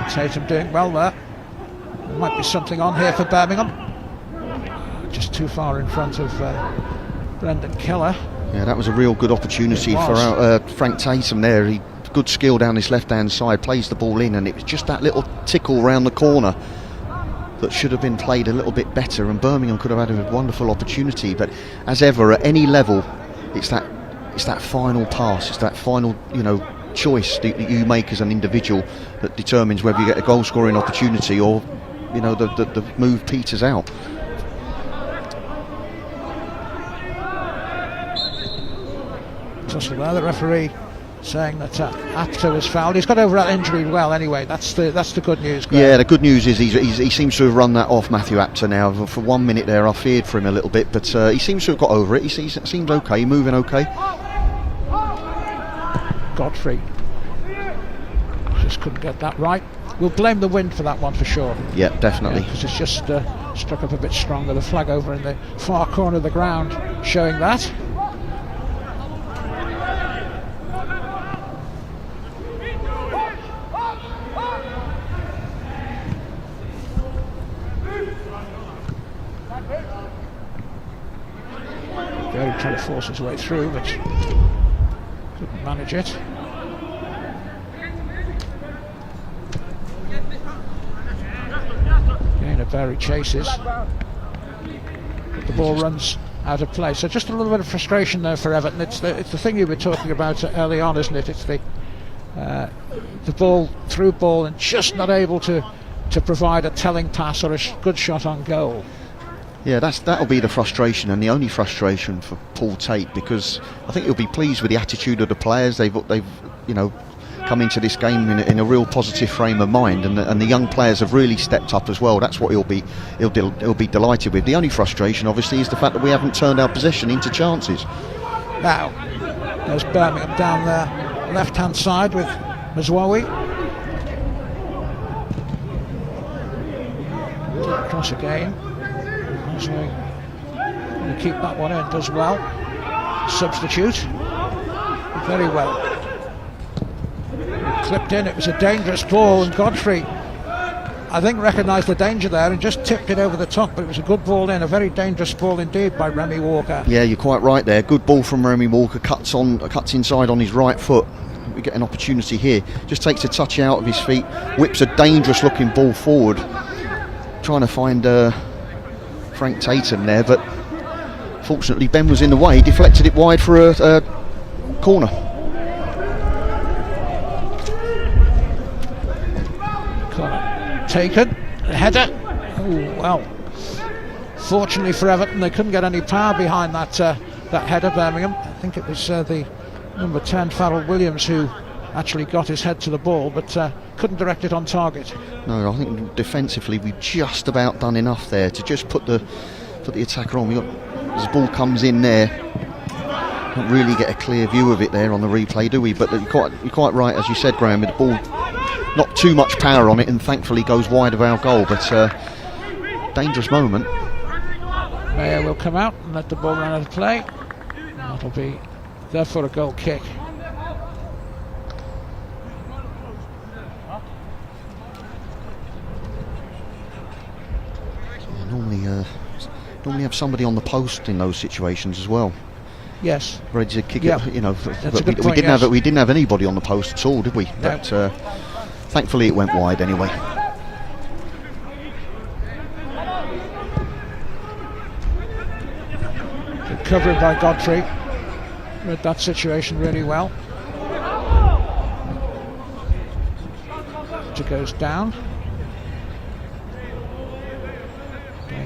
Tatum doing well there. might be something on here for Birmingham. Just too far in front of Brendan Keller. Yeah, that was a real good opportunity for Frank Tatum there. He good skill down his left-hand side, plays the ball in, and it was just that little tickle round the corner that should have been played a little bit better, and Birmingham could have had a wonderful opportunity. But as ever, at any level, it's that final pass, it's that final, choice that you make as an individual that determines whether you get a goal-scoring opportunity or, the move peters out. Tussle there, the referee saying that Apter was fouled. He's got over that injury well anyway. That's the good news, Graham. Yeah, the good news is he seems to have run that off, Matthew Apter, now. For 1 minute there I feared for him a little bit, but he seems to have got over it. He seems okay, moving okay. Godfrey just couldn't get that right. We'll blame the wind for that one for sure. Yeah, definitely. Because it's just struck up a bit stronger. The flag over in the far corner of the ground showing that. Trying to force his way through, but couldn't manage it. Again, Barry chases, but the ball runs out of play. So just a little bit of frustration there for Everton. It's the thing you were talking about early on, isn't it? It's the through ball and just not able to provide a telling pass or a good shot on goal. Yeah, that'll be the frustration, and the only frustration for Paul Tate, because I think he'll be pleased with the attitude of the players. They've come into this game in a real positive frame of mind, and the young players have really stepped up as well. That's what he'll be delighted with. The only frustration, obviously, is the fact that we haven't turned our possession into chances. Now, there's Birmingham down there, left-hand side with Mazwawi. Cross again. Going to keep that one in, does well. Substitute. Very well. Clipped in, it was a dangerous ball, and Godfrey, I think, recognised the danger there and just tipped it over the top, but it was a good ball in, a very dangerous ball indeed by Remy Walker. Yeah, you're quite right there. Good ball from Remy Walker, cuts inside on his right foot. We get an opportunity here. Just takes a touch out of his feet, whips a dangerous looking ball forward. Trying to find Frank Tatum there, but fortunately Ben was in the way, deflected it wide for a corner. Corner taken, a header. Oh well, fortunately for Everton they couldn't get any power behind that header, Birmingham. I think it was the number 10 Farrell Williams who actually got his head to the ball, but couldn't direct it on target. No, I think defensively we've just about done enough there to just put the attacker on. As the ball comes in there, don't really get a clear view of it there on the replay, do we? But you're quite right, as you said, Graham, with the ball not too much power on it, and thankfully goes wide of our goal. But dangerous moment. Mayer will come out and let the ball run out of play. That'll be therefore a goal kick. Normally have somebody on the post in those situations as well. Yes. Ready to kick it, That's a good point, we didn't have anybody on the post at all, did we? No. But thankfully it went wide anyway. Good covering by Godfrey. Read that situation really well. It goes down.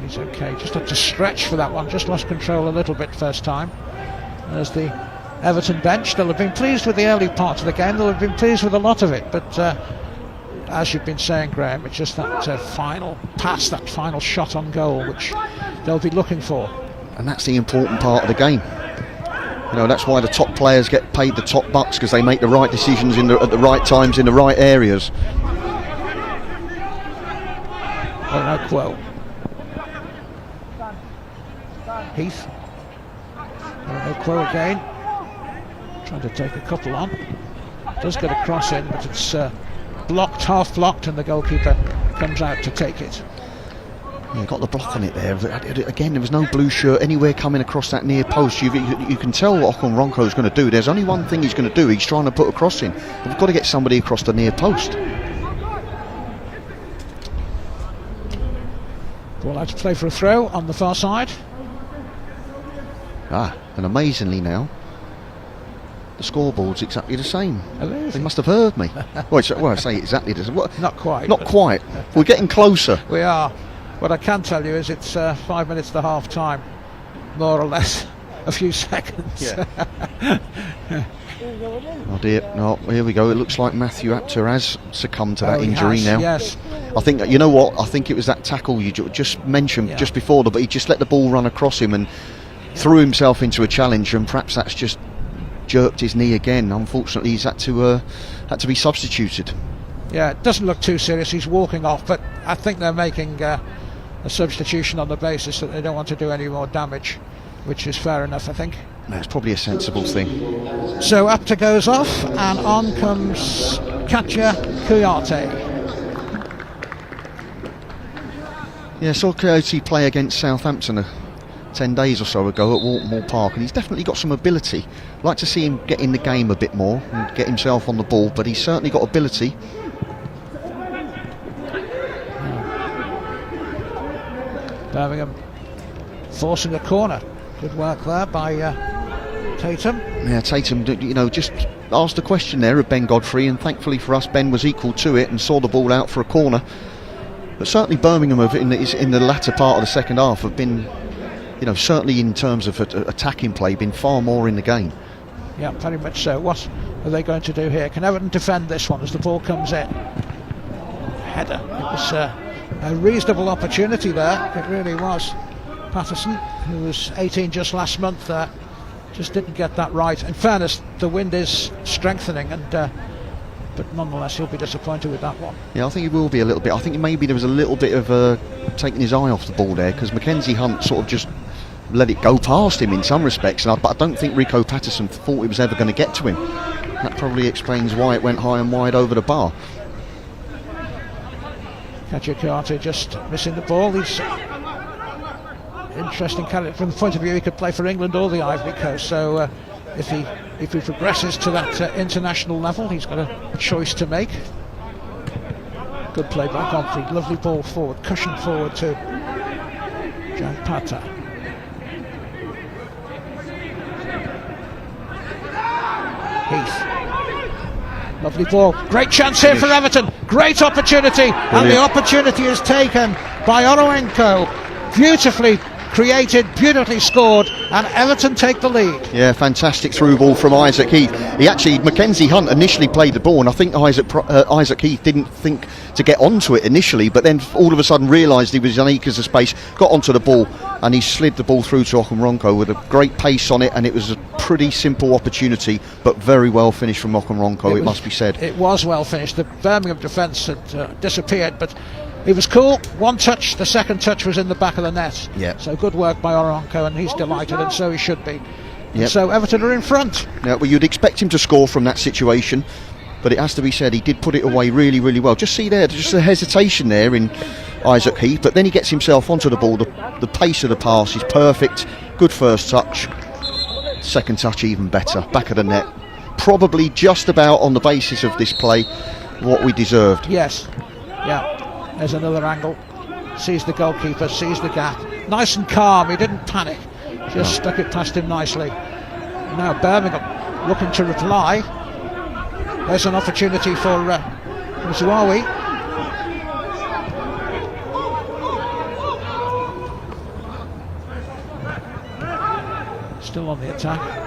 He's okay, just had to stretch for that one, just lost control a little bit first time. There's the Everton bench. They'll have been pleased with the early part of the game, they'll have been pleased with a lot of it, but as you've been saying, Graham, it's just that final pass, that final shot on goal which they'll be looking for. And that's the important part of the game. That's why the top players get paid the top bucks, because they make the right decisions at the right times in the right areas. Quo. Heath. Quo again. Trying to take a couple on. Does get a cross in, but it's blocked, half blocked, and the goalkeeper comes out to take it. Yeah, got the block on it there. Again, there was no blue shirt anywhere coming across that near post. You can tell what Okon is going to do. There's only one thing he's going to do. He's trying to put a cross in. We've got to get somebody across the near post. Ball out to play for a throw on the far side. And amazingly now, the scoreboard's exactly the same. Amazing. They must have heard me. Well, I say exactly the same. Not quite. Not quite. We're getting closer. We are. What I can tell you is it's 5 minutes to half time, more or less, a few seconds. Yeah. Oh dear, no, here we go. It looks like Matthew Apter has succumbed to that injury now. Yes. I think, you know what, I think it was that tackle you just mentioned just before, but he just let the ball run across him and threw himself into a challenge, and perhaps that's just jerked his knee again. Unfortunately, he's had to be substituted. Yeah, it doesn't look too serious. He's walking off, but I think they're making a substitution on the basis that they don't want to do any more damage, which is fair enough, I think. That's probably a sensible thing. So Apter goes off, and on comes Katja Kuyate. Yeah, saw Coyote play against Southampton 10 days or so ago at Walton Park, and he's definitely got some ability. I'd like to see him get in the game a bit more and get himself on the ball, but he's certainly got ability. Birmingham forcing a corner. Good work there by Tatum. Yeah, Tatum, just asked a question there of Ben Godfrey, and thankfully for us, Ben was equal to it and saw the ball out for a corner. But certainly Birmingham in the latter part of the second half have been, certainly in terms of attacking play, been far more in the game. Yeah, very much so. What are they going to do here? Can Everton defend this one as the ball comes in? Header. It was a reasonable opportunity there. It really was. Patterson, who was 18 just last month, just didn't get that right. In fairness, the wind is strengthening, and but nonetheless he'll be disappointed with that one. Yeah, I think he will be a little bit. I think maybe there was a little bit of taking his eye off the ball there, because Mackenzie Hunt sort of just let it go past him in some respects, but I don't think Rico Patterson thought it was ever going to get to him. That probably explains why it went high and wide over the bar. Katja Kuyate just missing the ball. He's interesting character from the point of view he could play for England or the Ivory Coast, so if he progresses to that international level, he's got a choice to make. Good play by Godfrey, lovely ball forward, cushion forward to Jan Pata. Heath, lovely ball, great chance here for Everton, great opportunity. Brilliant. And the opportunity is taken by Oroenko, beautifully created, beautifully scored, and Everton take the lead. Yeah, fantastic through ball from Isaac Heath. Mackenzie Hunt initially played the ball, and I think Isaac Heath didn't think to get onto it initially, but then all of a sudden realised he was in acres of space, got onto the ball, and he slid the ball through to Okon with a great pace on it, and it was a pretty simple opportunity, but very well finished from Okon, it must be said. It was well finished. The Birmingham defence had disappeared, but he was cool. One touch, the second touch was in the back of the net. Yeah. So good work by Oroenko, and he's delighted, and so he should be. Yep. So Everton are in front. Yeah, well, you'd expect him to score from that situation, but it has to be said he did put it away really, really well. Just see there, just a hesitation there in Isaac Heath, but then he gets himself onto the ball. The pace of the pass is perfect. Good first touch. Second touch even better. Back of the net. Probably just about on the basis of this play what we deserved. Yes. Yeah. There's another angle. Sees the goalkeeper, sees the gap. Nice and calm, he didn't panic. Just stuck it past him nicely. Now Birmingham looking to reply. There's an opportunity for Mzuawi. Still on the attack.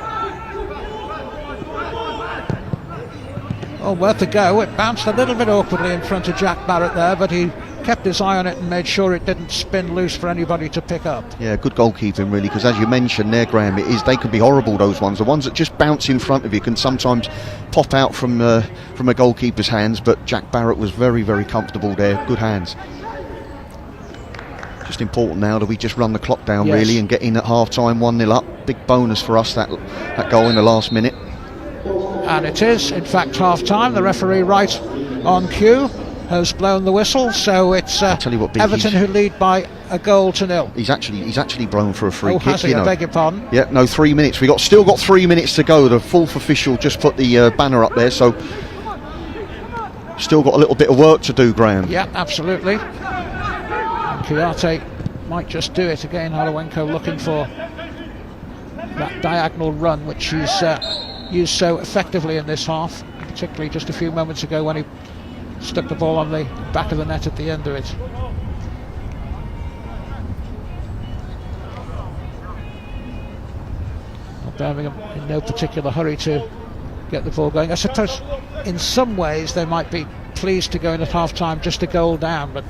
Oh, worth a go. It bounced a little bit awkwardly in front of Jack Barrett there, but he kept his eye on it and made sure it didn't spin loose for anybody to pick up. Yeah, good goalkeeping really, because as you mentioned there, Graham, they can be horrible, those ones. The ones that just bounce in front of you can sometimes pop out from a goalkeeper's hands, but Jack Barrett was very, very comfortable there. Good hands. Just important now that we just run the clock down really and get in at half-time 1-0 up. Big bonus for us, that goal in the last minute. And it is, in fact, half-time. The referee right on cue. has blown the whistle, so it's tell you what, Big, Everton who lead by a goal to nil. He's actually blown for a free kick. Has he? I beg your pardon. Yeah, no, 3 minutes. Still got 3 minutes to go. The fourth official just put the banner up there, so still got a little bit of work to do, Graham. Yeah, absolutely. And Kouyaté might just do it again. Holowenko looking for that diagonal run, which he's used so effectively in this half, particularly just a few moments ago when he stuck the ball on the back of the net at the end of it. Birmingham in no particular hurry to get the ball going. I suppose in some ways they might be pleased to go in at half time just a goal down, but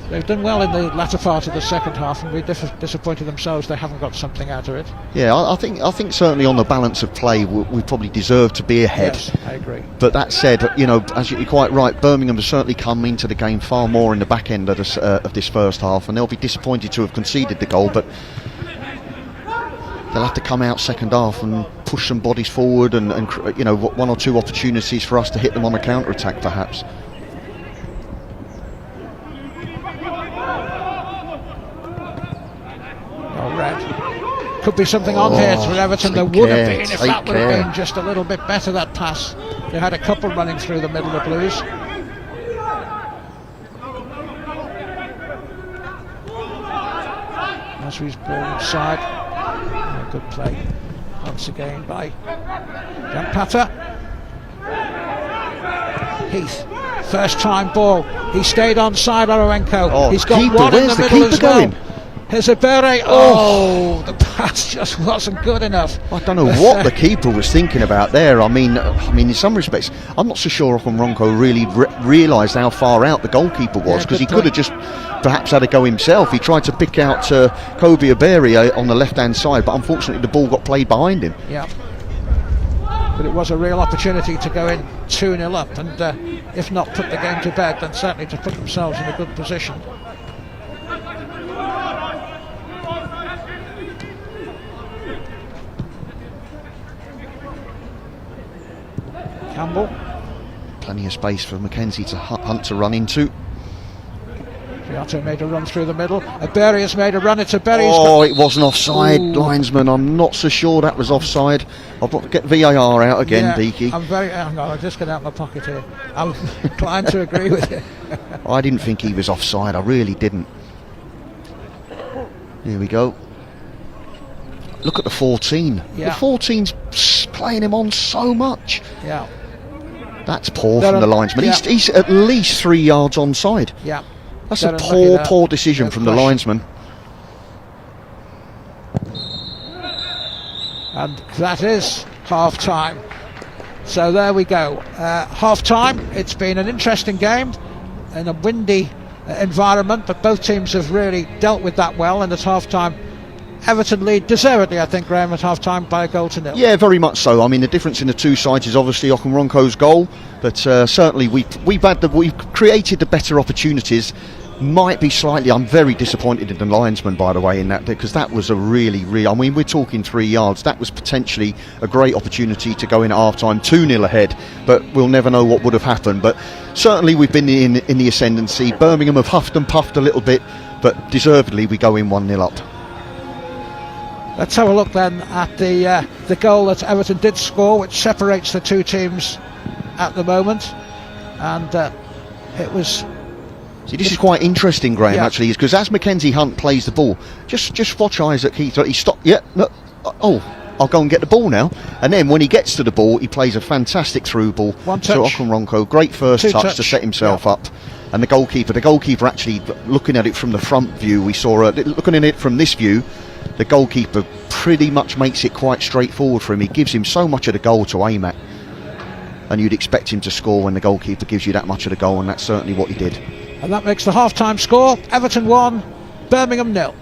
they've done well in the latter part of the second half and be disappointed themselves they haven't got something out of it. Yeah, I think certainly on the balance of play we probably deserve to be ahead. Yes, I agree. But that said, as you're quite right, Birmingham has certainly come into the game far more in the back end of this first half, and they'll be disappointed to have conceded the goal, but they'll have to come out second half and push some bodies forward and one or two opportunities for us to hit them on a counter-attack perhaps. Red. Could be something on here for Everton. There would have been if that would have been just a little bit better, that pass. They had a couple running through the middle of the Blues. Nasri's ball inside. Good play once again by Jan Pata. Heath, first time ball. He stayed onside, Holowenko. He's got one in the middle as well. Here's Ibere. Oh, the pass just wasn't good enough. I don't know what the keeper was thinking about there. I mean, in some respects, I'm not so sure Ronco really realised how far out the goalkeeper was, because he could have just perhaps had a go himself. He tried to pick out Kobe Ibere on the left-hand side, but unfortunately the ball got played behind him. Yeah. But it was a real opportunity to go in 2-0 up, and if not put the game to bed, then certainly to put themselves in a good position. Campbell. Plenty of space for Mackenzie to hunt to run into. Kouyaté made a run through the middle. Iberi has made a run. It's Iberi. Oh, it wasn't offside, linesman. I'm not so sure that was offside. I'll get VAR out again, Beaky. I'm just getting out my pocket here. I'm inclined to agree with you. I didn't think he was offside. I really didn't. Here we go. Look at the 14. Yeah. The 14's playing him on so much. Yeah. That's poor from the linesman. Yeah. He's at least 3 yards onside. Yeah. That's a poor decision from the linesman. And that is half time. So there we go. Half time. It's been an interesting game in a windy environment, but both teams have really dealt with that well. And at half time, Everton lead deservedly, I think, Graham, at half time by a goal to nil. Yeah, very much so. I mean, the difference in the two sides is obviously Ronco's goal, but certainly we've created the better opportunities. Might be slightly. I'm very disappointed in the linesman, by the way, in that, because that was a really. I mean, we're talking 3 yards. That was potentially a great opportunity to go in at half time 2-0 ahead, but we'll never know what would have happened. But certainly we've been in the ascendancy. Birmingham have huffed and puffed a little bit, but deservedly we go in 1-0 up. Let's have a look then at the goal that Everton did score, which separates the two teams at the moment, and it was. See, this is quite interesting, Graham, actually, because as Mackenzie Hunt plays the ball, just watch Isaac Heath. He stopped. Yeah, no, I'll go and get the ball now. And then when he gets to the ball, he plays a fantastic through ball to Ronco. Great first touch to set himself up. And the goalkeeper actually, looking at it from the front view, we saw looking at it from this view. The goalkeeper pretty much makes it quite straightforward for him. He gives him so much of the goal to aim at, and you'd expect him to score when the goalkeeper gives you that much of the goal, and that's certainly what he did. And that makes the half-time score: Everton 1, Birmingham 0.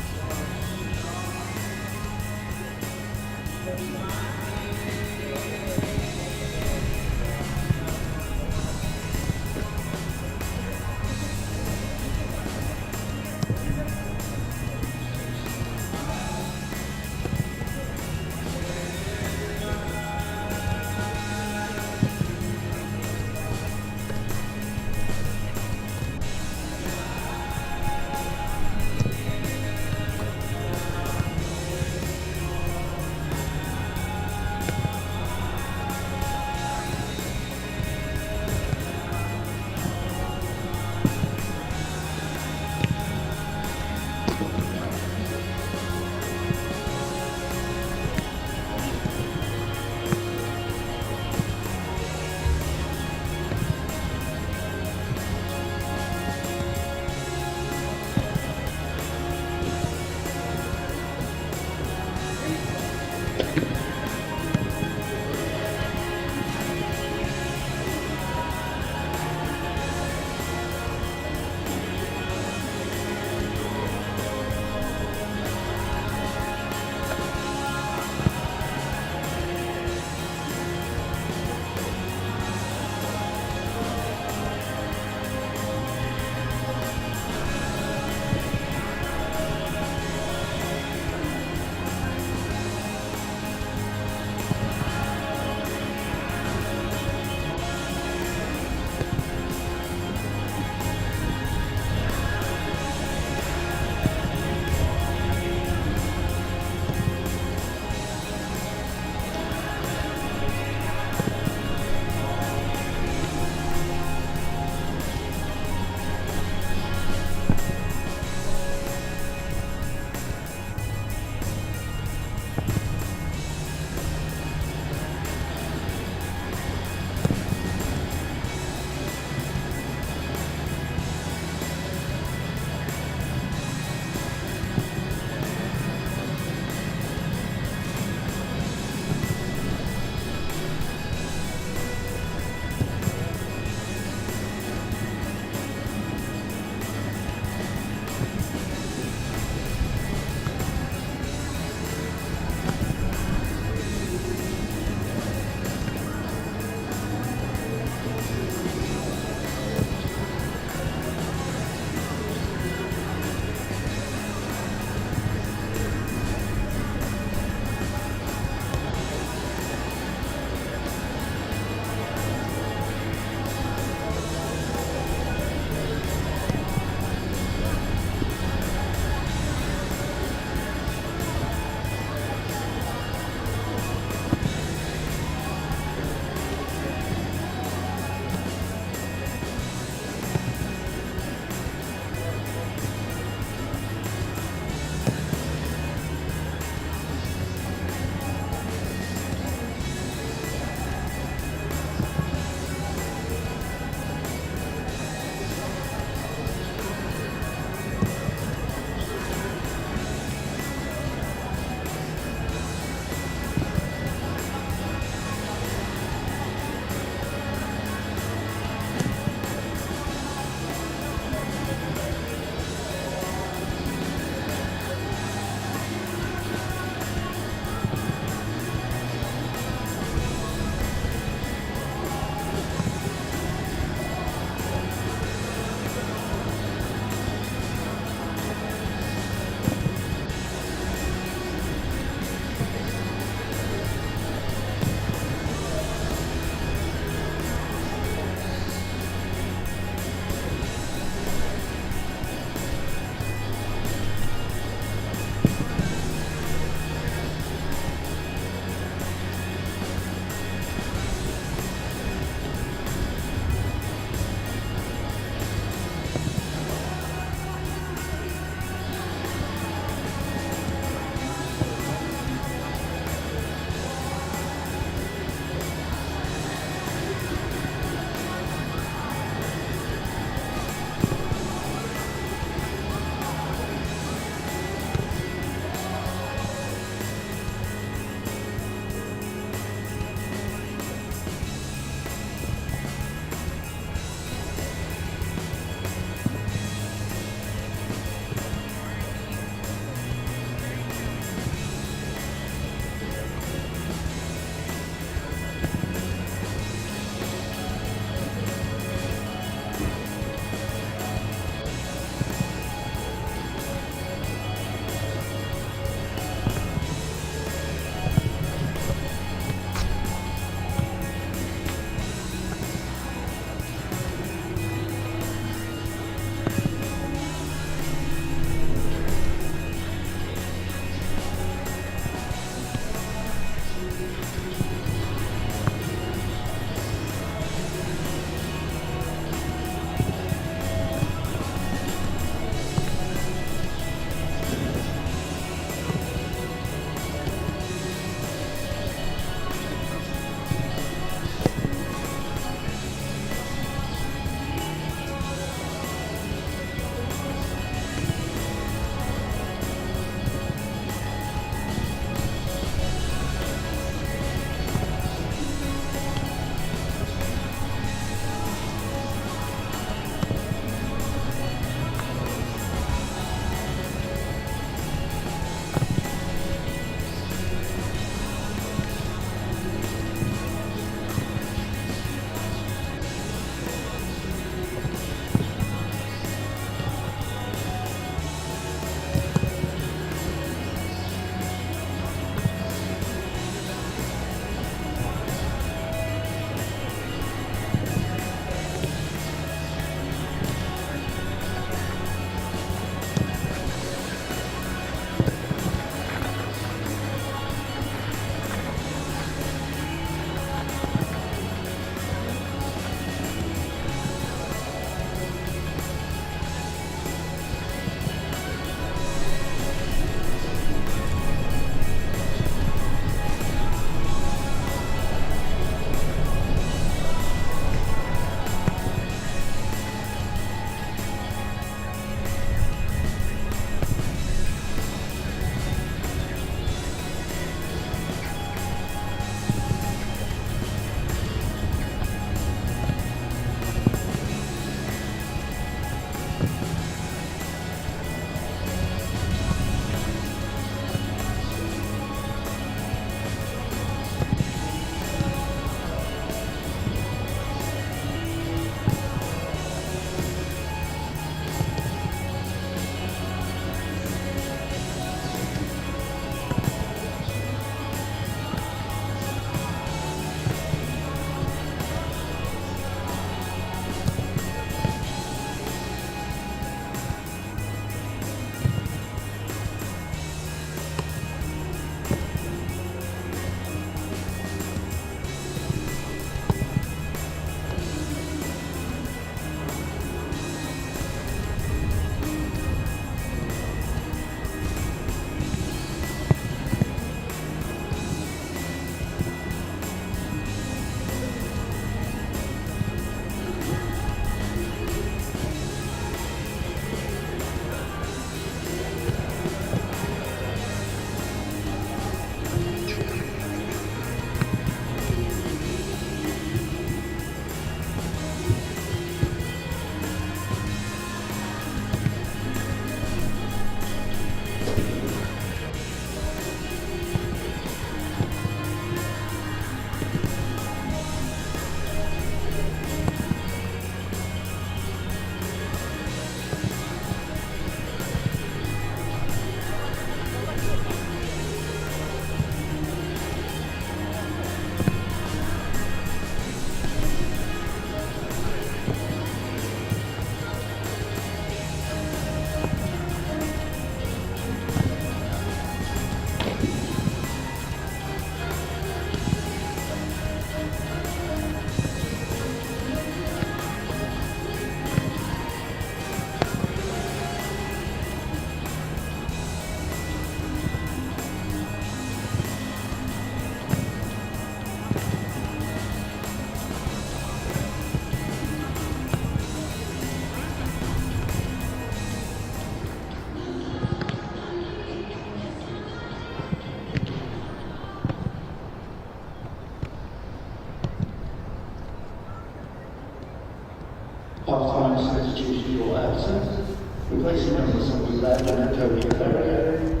substitution for Everton, replacing number 11, Toby Ferrier,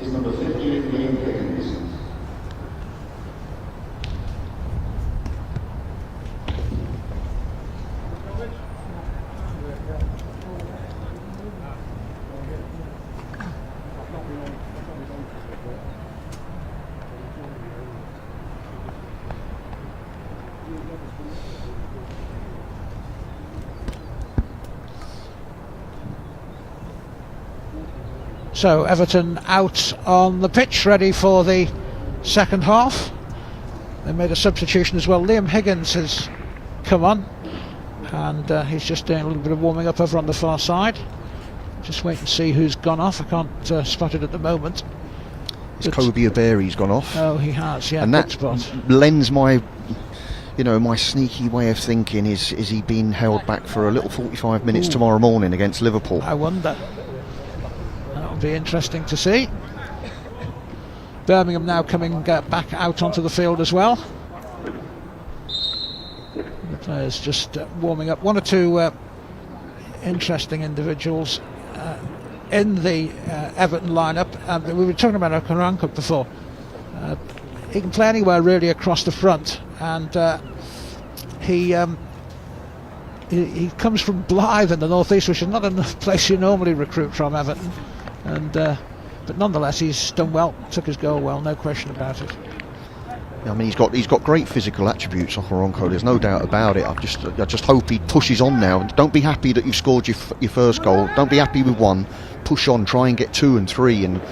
is number 15, Liam Higgins. So Everton out on the pitch, ready for the second half. They made a substitution as well. Liam Higgins has come on, and he's just doing a little bit of warming up over on the far side. Just wait and see who's gone off. I can't spot it at the moment. It's Kobe Aberry's gone off. Oh, he has, yeah. And that spot lends my, my sneaky way of thinking is he being held back for a little 45 minutes tomorrow morning against Liverpool? I wonder. That'll be interesting to see. Birmingham now coming back out onto the field as well. The players just warming up. One or two interesting individuals in the Everton lineup. We were talking about Okaranka before. He can play anywhere really across the front, and he comes from Blythe in the northeast, which is not a place you normally recruit from, Everton. And but nonetheless, he's done well. Took his goal well, no question about it. I mean, he's got great physical attributes, Okaranka. There's no doubt about it. I just hope he pushes on now. Don't be happy that you've scored your first goal. Don't be happy with one. Push on, try and get 2 and 3, and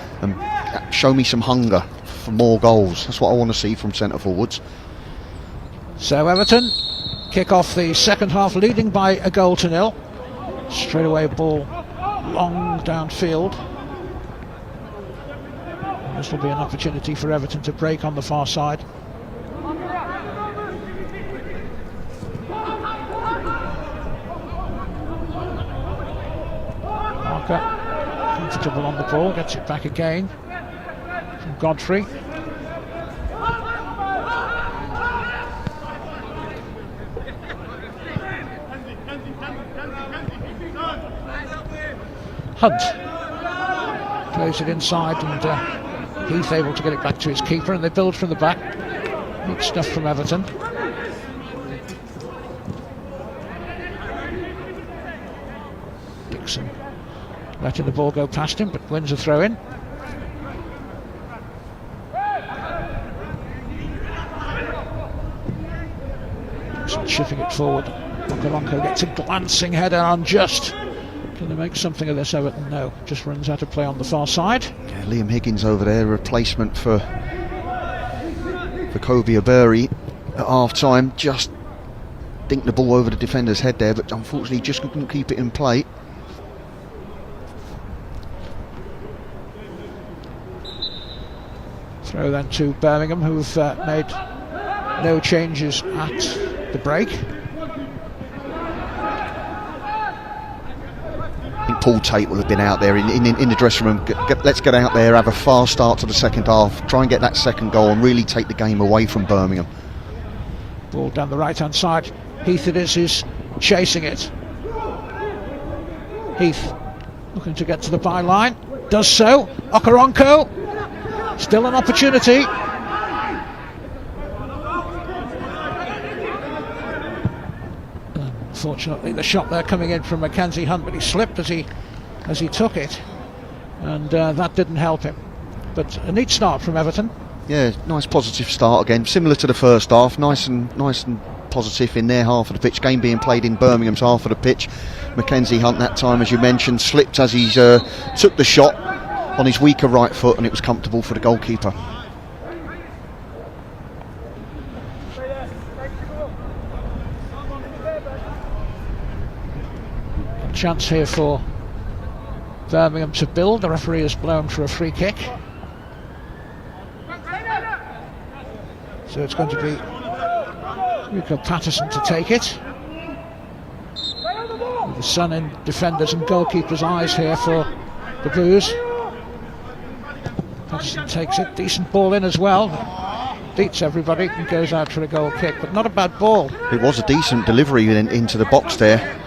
show me some hunger for more goals. That's what I want to see from centre forwards. So Everton kick off the second half, leading by a goal to 0. Straight away ball long downfield. This will be an opportunity for Everton to break on the far side. Parker comfortable on the ball, gets it back again from Godfrey. Hunt plays it inside, and Heath able to get it back to his keeper, and they build from the back. Neat stuff from Everton. Dixon letting the ball go past him, but wins a throw in. Dixon chipping it forward. Okaranka gets a glancing header on just. Can they make something of this, Everton? No, just runs out of play on the far side. Yeah, Liam Higgins over there, replacement for Kobe Aberry at half time. Just dinked the ball over the defender's head there, but unfortunately just couldn't keep it in play. Throw then to Birmingham, who've made no changes at the break. I think Paul Tate will have been out there in the dressing room. Let's get out there, have a fast start to the second half, try and get that second goal and really take the game away from Birmingham. Ball down the right hand side. Heath it is chasing it. Heath looking to get to the byline, does so. Okaranka, still an opportunity. Unfortunately, the shot there coming in from Mackenzie Hunt, but he slipped as he took it, and that didn't help him. But a neat start from Everton. Yeah, nice positive start again, similar to the first half. Nice and positive in their half of the pitch. Game being played in Birmingham's half of the pitch. Mackenzie Hunt that time, as you mentioned, slipped as he took the shot on his weaker right foot, and it was comfortable for the goalkeeper. Chance here for Birmingham to build. The referee has blown for a free kick, so it's going to be Rico Patterson to take it. With the sun in defenders and goalkeepers' eyes here for the Blues. Patterson takes it, decent ball in as well. beats everybody and goes out for a goal kick, but not a bad ball. It was a decent delivery into the box there.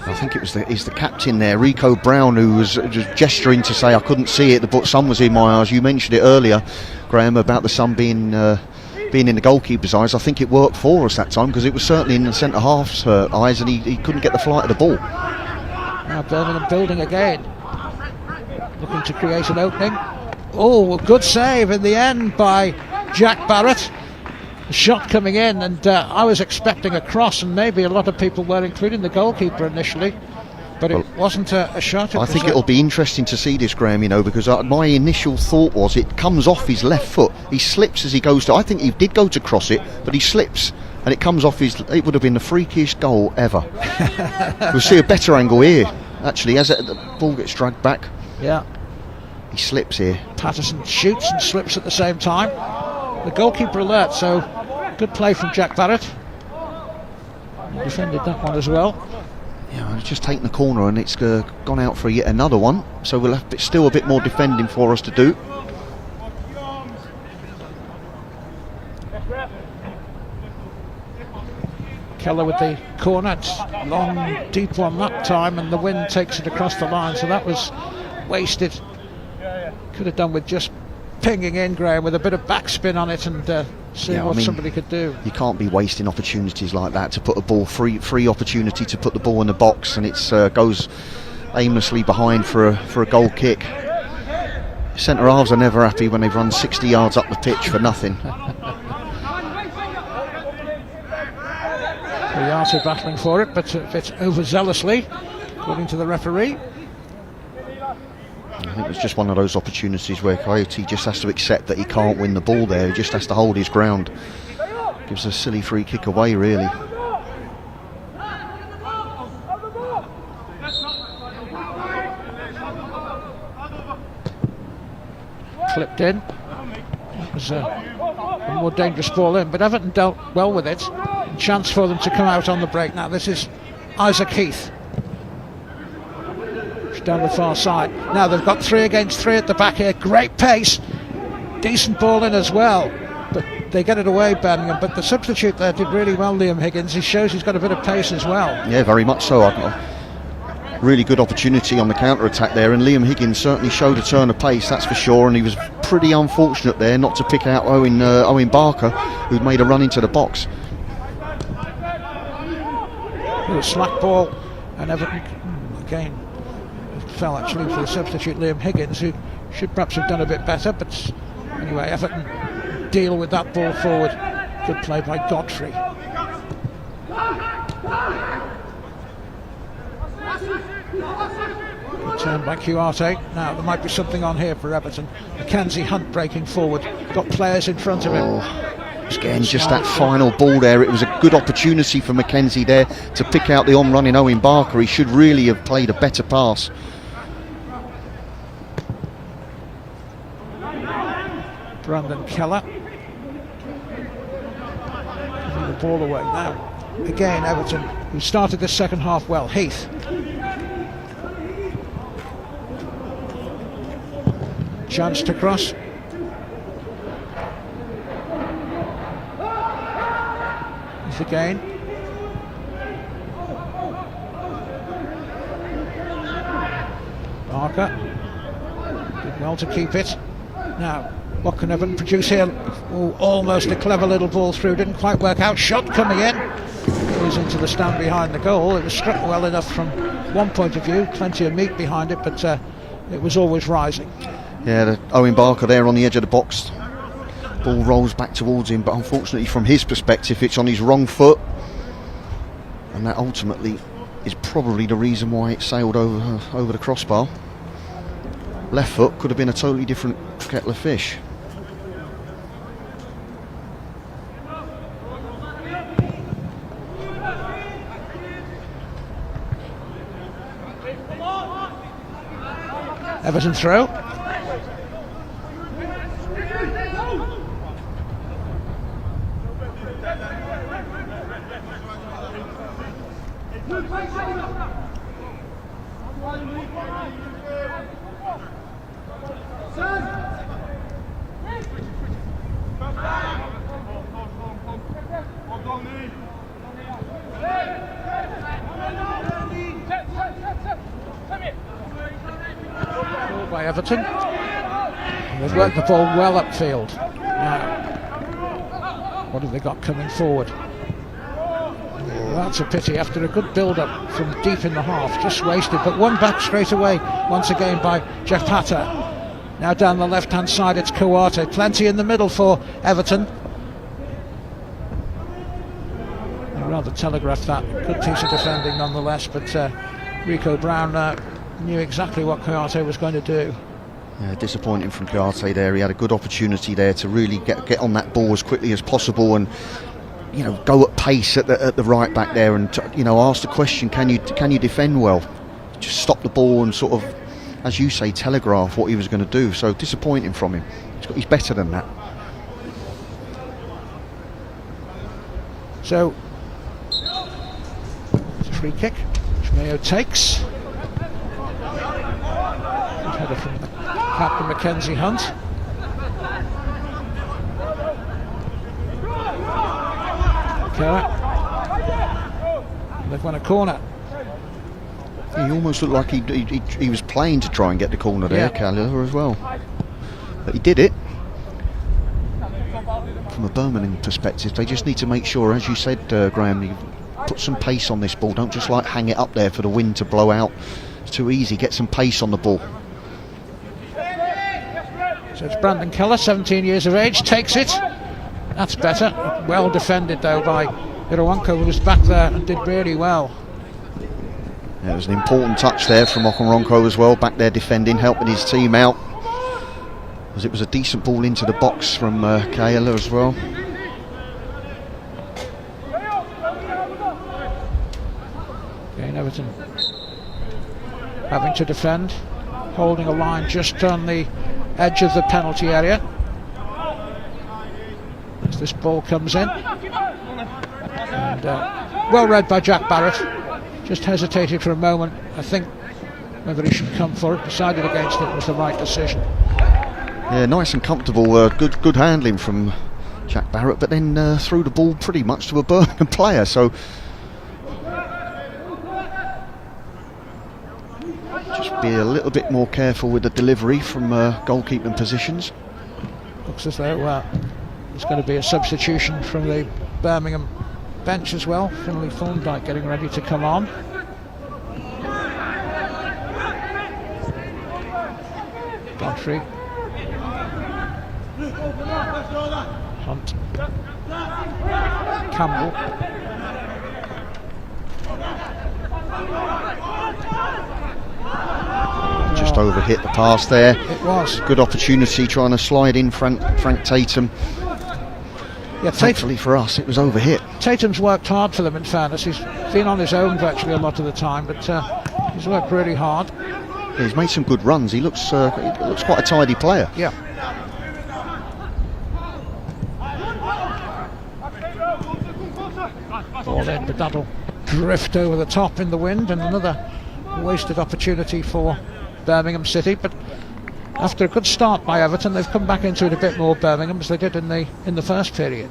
I think he's the captain there, Rico Brown, who was just gesturing to say I couldn't see it, the sun was in my eyes. You mentioned it earlier, Graham, about the sun being in the goalkeeper's eyes. I think it worked for us that time, because it was certainly in the centre half's eyes, and he couldn't get the flight of the ball. Now Birmingham building again, looking to create an opening. Oh, a good save in the end by Jack Barrett. The shot coming in, and I was expecting a cross, and maybe a lot of people were, including the goalkeeper initially, but it wasn't a shot. I think it'll be interesting to see this, Graham, because my initial thought was it comes off his left foot. He slips as he goes to, I think he did go to cross it, but he slips and it comes off it would have been the freakiest goal ever. We'll see a better angle here, actually, as the ball gets dragged back. Yeah. He slips here. Patterson shoots and slips at the same time. The goalkeeper alert, so good play from Jack Barrett. Defended that one as well. Yeah, it's just taken the corner and it's gone out for yet another one, so we'll have still a bit more defending for us to do. Keller with the corner, it's long, deep one that time, and the wind takes it across the line, so that was wasted. Could have done with just pinging in, Graham, with a bit of backspin on it and seeing what somebody could do. You can't be wasting opportunities like that to put a ball, free opportunity to put the ball in the box, and it goes aimlessly behind for a goal kick. Centre halves are never happy when they've run 60 yards up the pitch for nothing. Rialto battling for it, but a bit overzealously, according to the referee. I think it's just one of those opportunities where Coyote just has to accept that he can't win the ball there. He just has to hold his ground. Gives a silly free kick away, really. Clipped in. That was a more dangerous ball in, but Everton dealt well with it. Chance for them to come out on the break. Now this is Isaac Heath. Down the far side. Now they've got 3 against 3 at the back here. Great pace. Decent ball in as well. But they get it away, Birmingham. But the substitute there did really well, Liam Higgins. He shows he's got a bit of pace as well. Yeah, very much so. Really good opportunity on the counter-attack there, and Liam Higgins certainly showed a turn of pace, that's for sure, and he was pretty unfortunate there not to pick out Owen Barker, who'd made a run into the box. Little slack ball, and Everton again fell actually for the substitute Liam Higgins, who should perhaps have done a bit better, but anyway, Everton deal with that ball forward. Good play by Godfrey. Good turn by Cuarte. Now there might be something on here for Everton. Mackenzie Hunt breaking forward, got players in front of him. Again, just that final ball there, it was a good opportunity for Mackenzie there to pick out the on-running Owen Barker. He should really have played a better pass. Brandon Keller giving the ball away now. Again, Everton, who started the second half well. Heath. Chance to cross. Heath again. Barker did well to keep it. Now, what can Everton produce here? Oh, almost a clever little ball through, didn't quite work out. Shot coming in, goes into the stand behind the goal. It was struck well enough from one point of view, plenty of meat behind it, but it was always rising. Yeah, Owen Barker there on the edge of the box. Ball rolls back towards him, but unfortunately from his perspective it's on his wrong foot, and that ultimately is probably the reason why it sailed over the crossbar. Left foot could have been a totally different kettle of fish. Everton throw. by Everton. And they've worked the ball well upfield. Now, what have they got coming forward? Well, that's a pity after a good build-up from deep in the half, just wasted, but one back straight away once again by Japata. Now down the left-hand side it's Kouate, plenty in the middle for Everton. I'd rather telegraph that, good piece of defending nonetheless, but Rico Brown knew exactly what Kouate was going to do. Yeah, disappointing from Kouate there. He had a good opportunity there to really get on that ball as quickly as possible and, you know, go at pace at the right back there and, you know, ask the question, can you defend well? Just stop the ball and sort of, as you say, telegraph what he was going to do. So disappointing from him. He's better than that. So it's a free kick which Mayo takes. Good header from the captain Mackenzie Hunt. They've won a corner. He almost looked like he was playing to try and get the corner there, Callagher, as well. But he did it. From a Birmingham perspective, they just need to make sure, as you said, Graham, you put some pace on this ball. Don't just like hang it up there for the wind to blow out. It's too easy. Get some pace on the ball. So it's Brandon Keller, 17 years of age, takes it. That's better. Well defended though by Irowanko, who was back there and did really well. Yeah, it was an important touch there from Okoronkwo as well, back there defending, helping his team out. As it was a decent ball into the box from Kayla as well. Again, Everton having to defend, holding a line just on the edge of the penalty area. As this ball comes in, and well read by Jack Barrett. Just hesitated for a moment, I think, whether he should come for it. Decided against it, was the right decision. Yeah, nice and comfortable, good handling from Jack Barrett, but then threw the ball pretty much to a Birmingham player, so just be a little bit more careful with the delivery from goalkeeping positions. Looks as though there's going to be a substitution from the Birmingham bench as well. Finlay Thorndike getting ready to come on. Godfrey, Hunt, Campbell. Just overhit the pass there. It was. Good opportunity trying to slide in Frank Tatum. Yeah, Thankfully for us, it was overhit. Tatum's worked hard for them, in fairness. He's been on his own virtually a lot of the time, but he's worked really hard. Yeah, he's made some good runs. He looks quite a tidy player. Yeah. Ball in, but that'll drift over the top in the wind, and another wasted opportunity for Birmingham City. But after a good start by Everton, they've come back into it a bit more, Birmingham, as they did in the first period.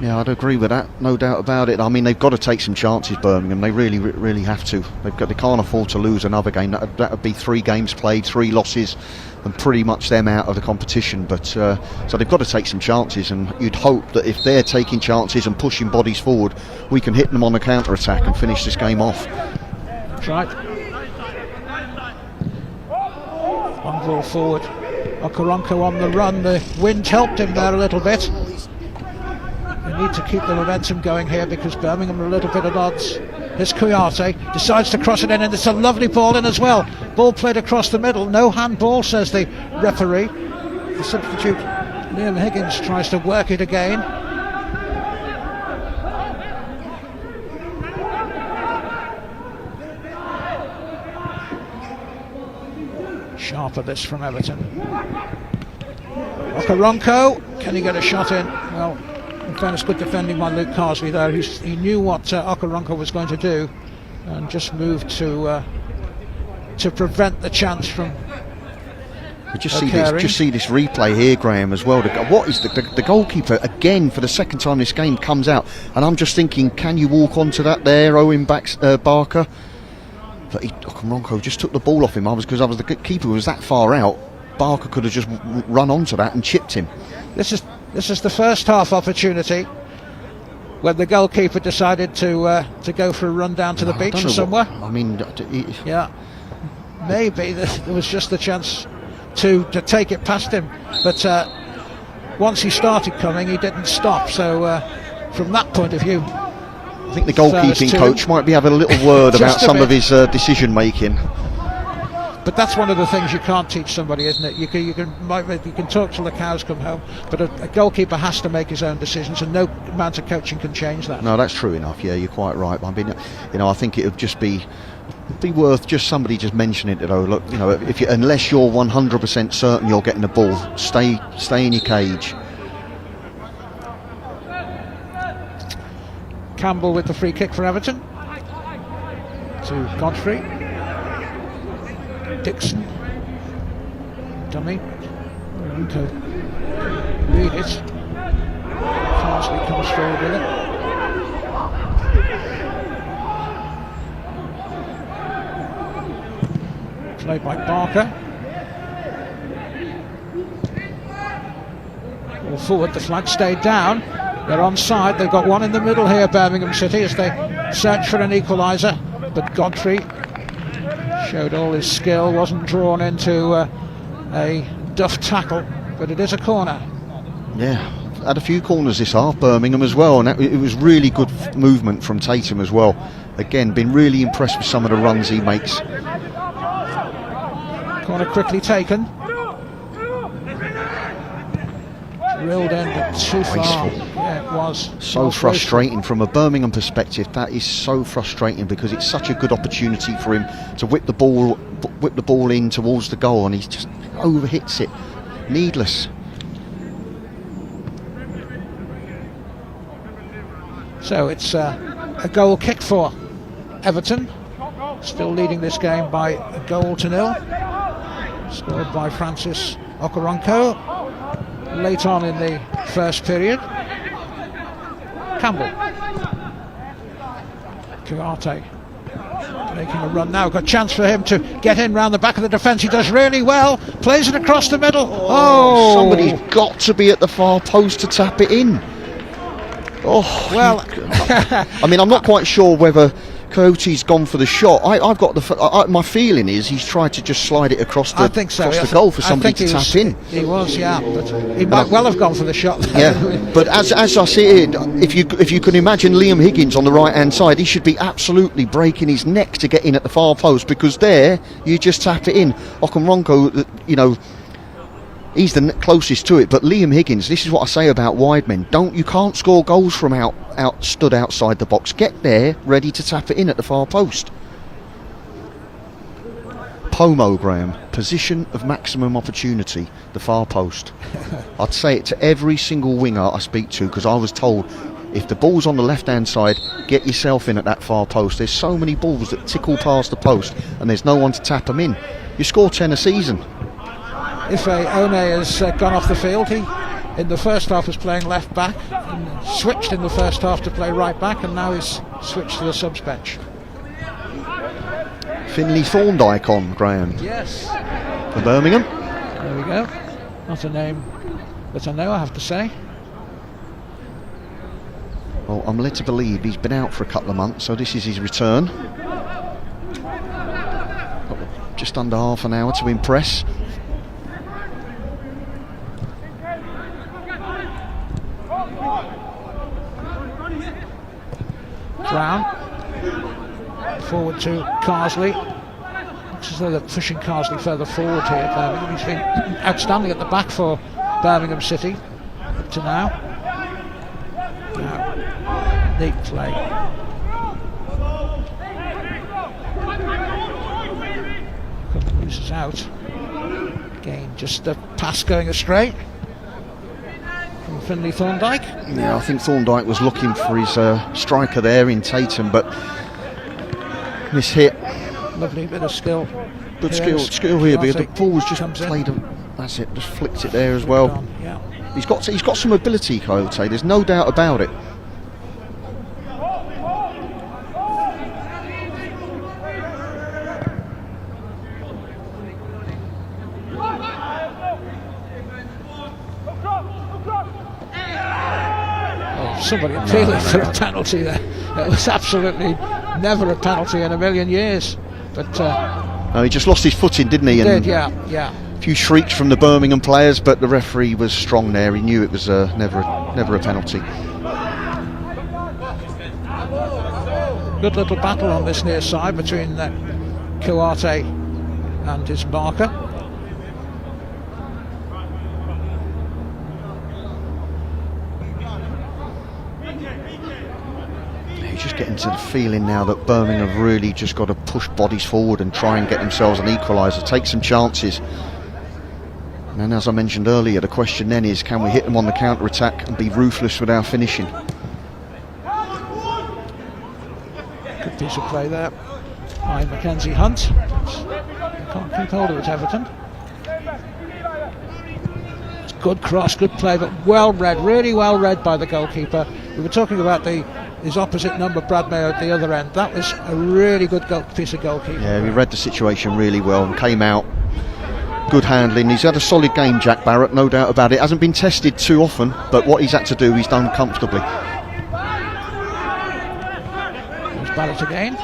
Yeah, I'd agree with that, no doubt about it. I mean, they've got to take some chances, Birmingham. They really have to. They can't afford to lose another game. That would be 3 games played, 3 losses, and pretty much them out of the competition. But so they've got to take some chances, and you'd hope that if they're taking chances and pushing bodies forward, we can hit them on the counter attack and finish this game off. That's right. One ball forward. Okoronkwo on the run. The wind helped him there a little bit. They need to keep the momentum going here because Birmingham are a little bit at odds. Here's Kouate, decides to cross it in, and it's a lovely ball in as well. Ball played across the middle. No handball, says the referee. The substitute, Liam Higgins, tries to work it again. Sharper this from Everton. Okoronkwo, can he get a shot in? Well, in fairness, good defending by Luke Carsley there. He knew what Okoronkwo was going to do and just moved to prevent the chance from Just see this replay here, Graham, as well. What is the goalkeeper again for the second time this game comes out, and I'm just thinking, can you walk onto that there, Owen Barker? But Ronco just took the ball off him. Because I was the keeper was that far out. Barker could have just run onto that and chipped him. This is the first half opportunity when the goalkeeper decided to go for a run down to the beach or somewhere. Yeah, maybe there was just the chance to take it past him, but once he started coming, he didn't stop. So from that point of view, I think the goalkeeping coach might be having a little word about some of his decision making. But that's one of the things you can't teach somebody, isn't it? You can talk till the cows come home, but a goalkeeper has to make his own decisions, and no amount of coaching can change that. No, that's true enough. Yeah, you're quite right. I mean, I think it would just be worth just somebody just mentioning it. Look, unless you're 100% certain you're getting the ball, stay in your cage. Campbell with the free kick for Everton to Godfrey. Dixon, dummy, Ronco, read it. Carsley comes forward with it. Played by Barker. All forward, the flag stayed down. They're onside. They've got one in the middle here, Birmingham City, as they search for an equaliser. But Godfrey showed all his skill, wasn't drawn into a duff tackle, but it is a corner. Yeah, had a few corners this half, Birmingham as well, and it was really good movement from Tatum as well. Again, been really impressed with some of the runs he makes. Corner quickly taken. Drilled in, but too far. Yeah, it was. So frustrating from a Birmingham perspective. That is so frustrating because it's such a good opportunity for him to whip the ball in towards the goal, and he just overhits it. Needless. So it's a goal kick for Everton. Still leading this game by a goal to nil. Scored by Francis Okoronkwo late on in the first period. Campbell. Kouate making a run now. Got a chance for him to get in round the back of the defence. He does really well. Plays it across the middle. Oh! Somebody's got to be at the far post to tap it in. Oh, well. I mean, I'm not quite sure whether Coyote's gone for the shot. I've got my feeling is he's tried to just slide it across the, the goal for somebody to tap in. He was, yeah, but he might well have gone for the shot. Yeah, but as I see it, if you can imagine Liam Higgins on the right hand side, he should be absolutely breaking his neck to get in at the far post, because there you just tap it in. Okoronkwo, he's the closest to it, but Liam Higgins, this is what I say about wide men. You can't score goals from stood outside the box. Get there, ready to tap it in at the far post. Pomo, Graham, position of maximum opportunity, the far post. I'd say it to every single winger I speak to, because I was told, if the ball's on the left-hand side, get yourself in at that far post. There's so many balls that tickle past the post, and there's no one to tap them in. You score 10 a season. If One has gone off the field, he in the first half was playing left back, and switched in the first half to play right back, and now he's switched to the subs bench. Finley Thorndyke on, Graham. Yes. For Birmingham. There we go. Not a name that I know, I have to say. Well, I'm led to believe he's been out for a couple of months, so this is his return. Just under half an hour to impress. Brown forward to Carsley. Looks as though they're pushing Carsley further forward here. Birmingham. He's been outstanding at the back for Birmingham City up to now. Now, neat play. Loses out. Again, just a pass going astray from Finley Thorndyke. Yeah, I think Thorndyke was looking for his striker there in Tatum, but mishit. Lovely bit of skill. Good skill here, but the ball was just played. That's it, just flicked it there as well. Yeah. He's got some ability, Coyote. There's no doubt about it. somebody appealing for a penalty there. It was absolutely never a penalty in a million years. But no, he just lost his footing, didn't he? he And did, yeah. a few shrieks from the Birmingham players, but the referee was strong there. He knew it was never a penalty. Good little battle on this near side between Kouate and his marker. He's just getting to the feeling now that Birmingham have really just got to push bodies forward and try and get themselves an equaliser, take some chances. And as I mentioned earlier, the question then is, can we hit them on the counter-attack and be ruthless with our finishing? Good piece of play there by Mackenzie Hunt. Can't keep hold of it, Everton. It's good cross, good play, but well read, really well read by the goalkeeper. We were talking about his opposite number, Brad Mayo, at the other end. That was a really good piece of goalkeeping. Yeah, he read the situation really well and came out. Good handling. He's had a solid game, Jack Barrett, no doubt about it. Hasn't been tested too often, but what he's had to do, he's done comfortably. There's Barrett again.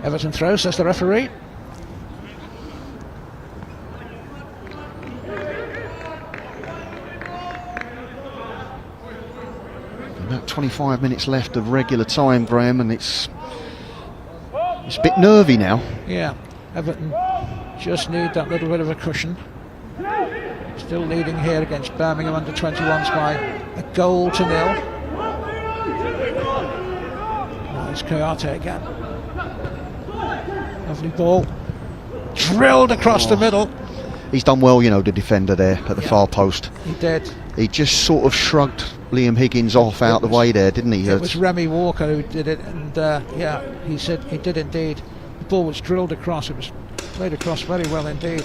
Everton throw, says the referee. About 25 minutes left of regular time, Graham, and it's a bit nervy now. Yeah, Everton just need that little bit of a cushion. Still leading here against Birmingham under 21s by a 1-0. Now it's Kouate again. Lovely ball, drilled across the middle. He's done well, you know, the defender there at the far post. He did. He just sort of shrugged Liam Higgins off out the way there, didn't he? It was Remy Walker who did it, and yeah, he said he did indeed. The ball was drilled across. It was played across very well indeed.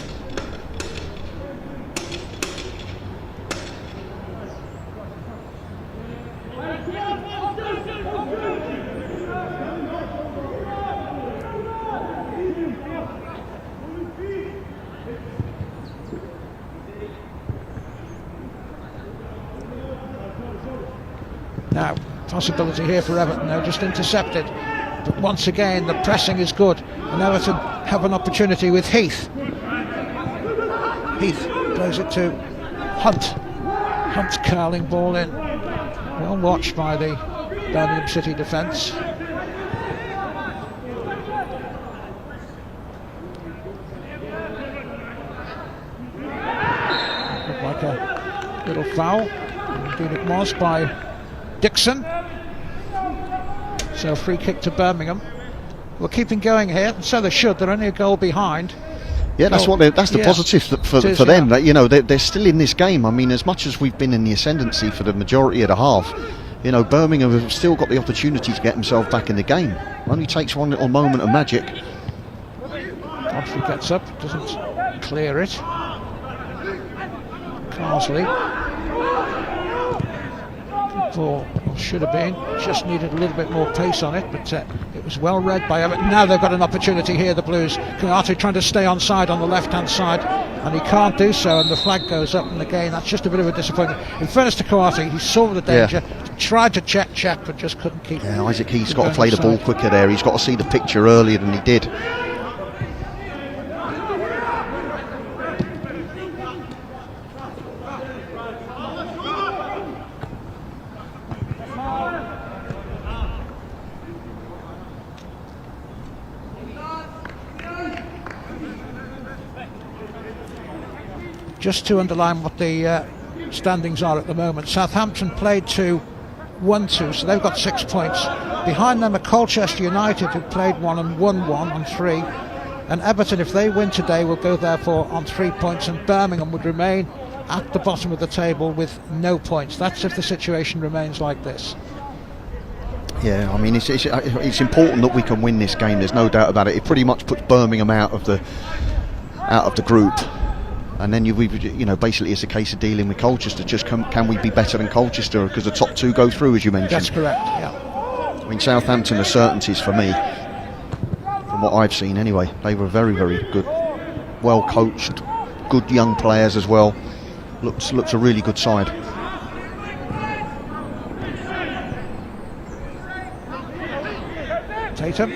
Now, possibility here for Everton, now just intercepted. But once again, the pressing is good. And Everton have an opportunity with Heath. Heath plays it to Hunt. Hunt's curling ball in. Well watched by the Birmingham City defence. Looked like a little foul. Indeed it was by Dixon. So a free kick to Birmingham. We're keeping going here, and so they should. They're only a goal behind. Yeah, that's the positive for them. That, you know, they're still in this game. I mean, as much as we've been in the ascendancy for the majority of the half, you know, Birmingham have still got the opportunity to get themselves back in the game. Only takes one little moment of magic. Godfrey gets up, doesn't clear it. Carsley. Ball should have been, just needed a little bit more pace on it, but it was well read by Everton. Now they've got an opportunity here, the Blues. Kouate trying to stay onside on the left hand side, and he can't do so, and the flag goes up, and again that's just a bit of a disappointment. In fairness to Kouate, he saw the danger, tried to check, but just couldn't keep. Yeah, Isaac Heath's got to play the ball quicker there. He's got to see the picture earlier than he did. Just to underline what the standings are at the moment, Southampton played to 1-2, so they've got 6 points. Behind them are Colchester United, who played 1 and won 1 on 3. And Everton, if they win today, will go therefore on 3 points, and Birmingham would remain at the bottom of the table with no points. That's if the situation remains like this. Yeah, I mean, it's important that we can win this game. There's no doubt about it. It pretty much puts Birmingham out of the group. And then basically it's a case of dealing with Colchester. Just can we be better than Colchester, because the top two go through, as you mentioned. That's correct, yeah. I mean, Southampton are certainties for me. from what I've seen anyway. They were very, very good, well coached, good young players as well. Looks a really good side. Tatum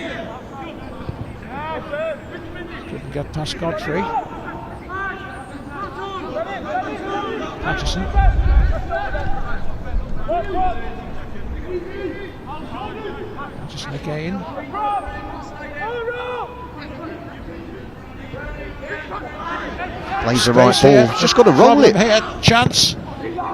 didn't get past Godfrey. Patterson. Patterson again. Plays the right ball. Just got to roll it. Here. Chance.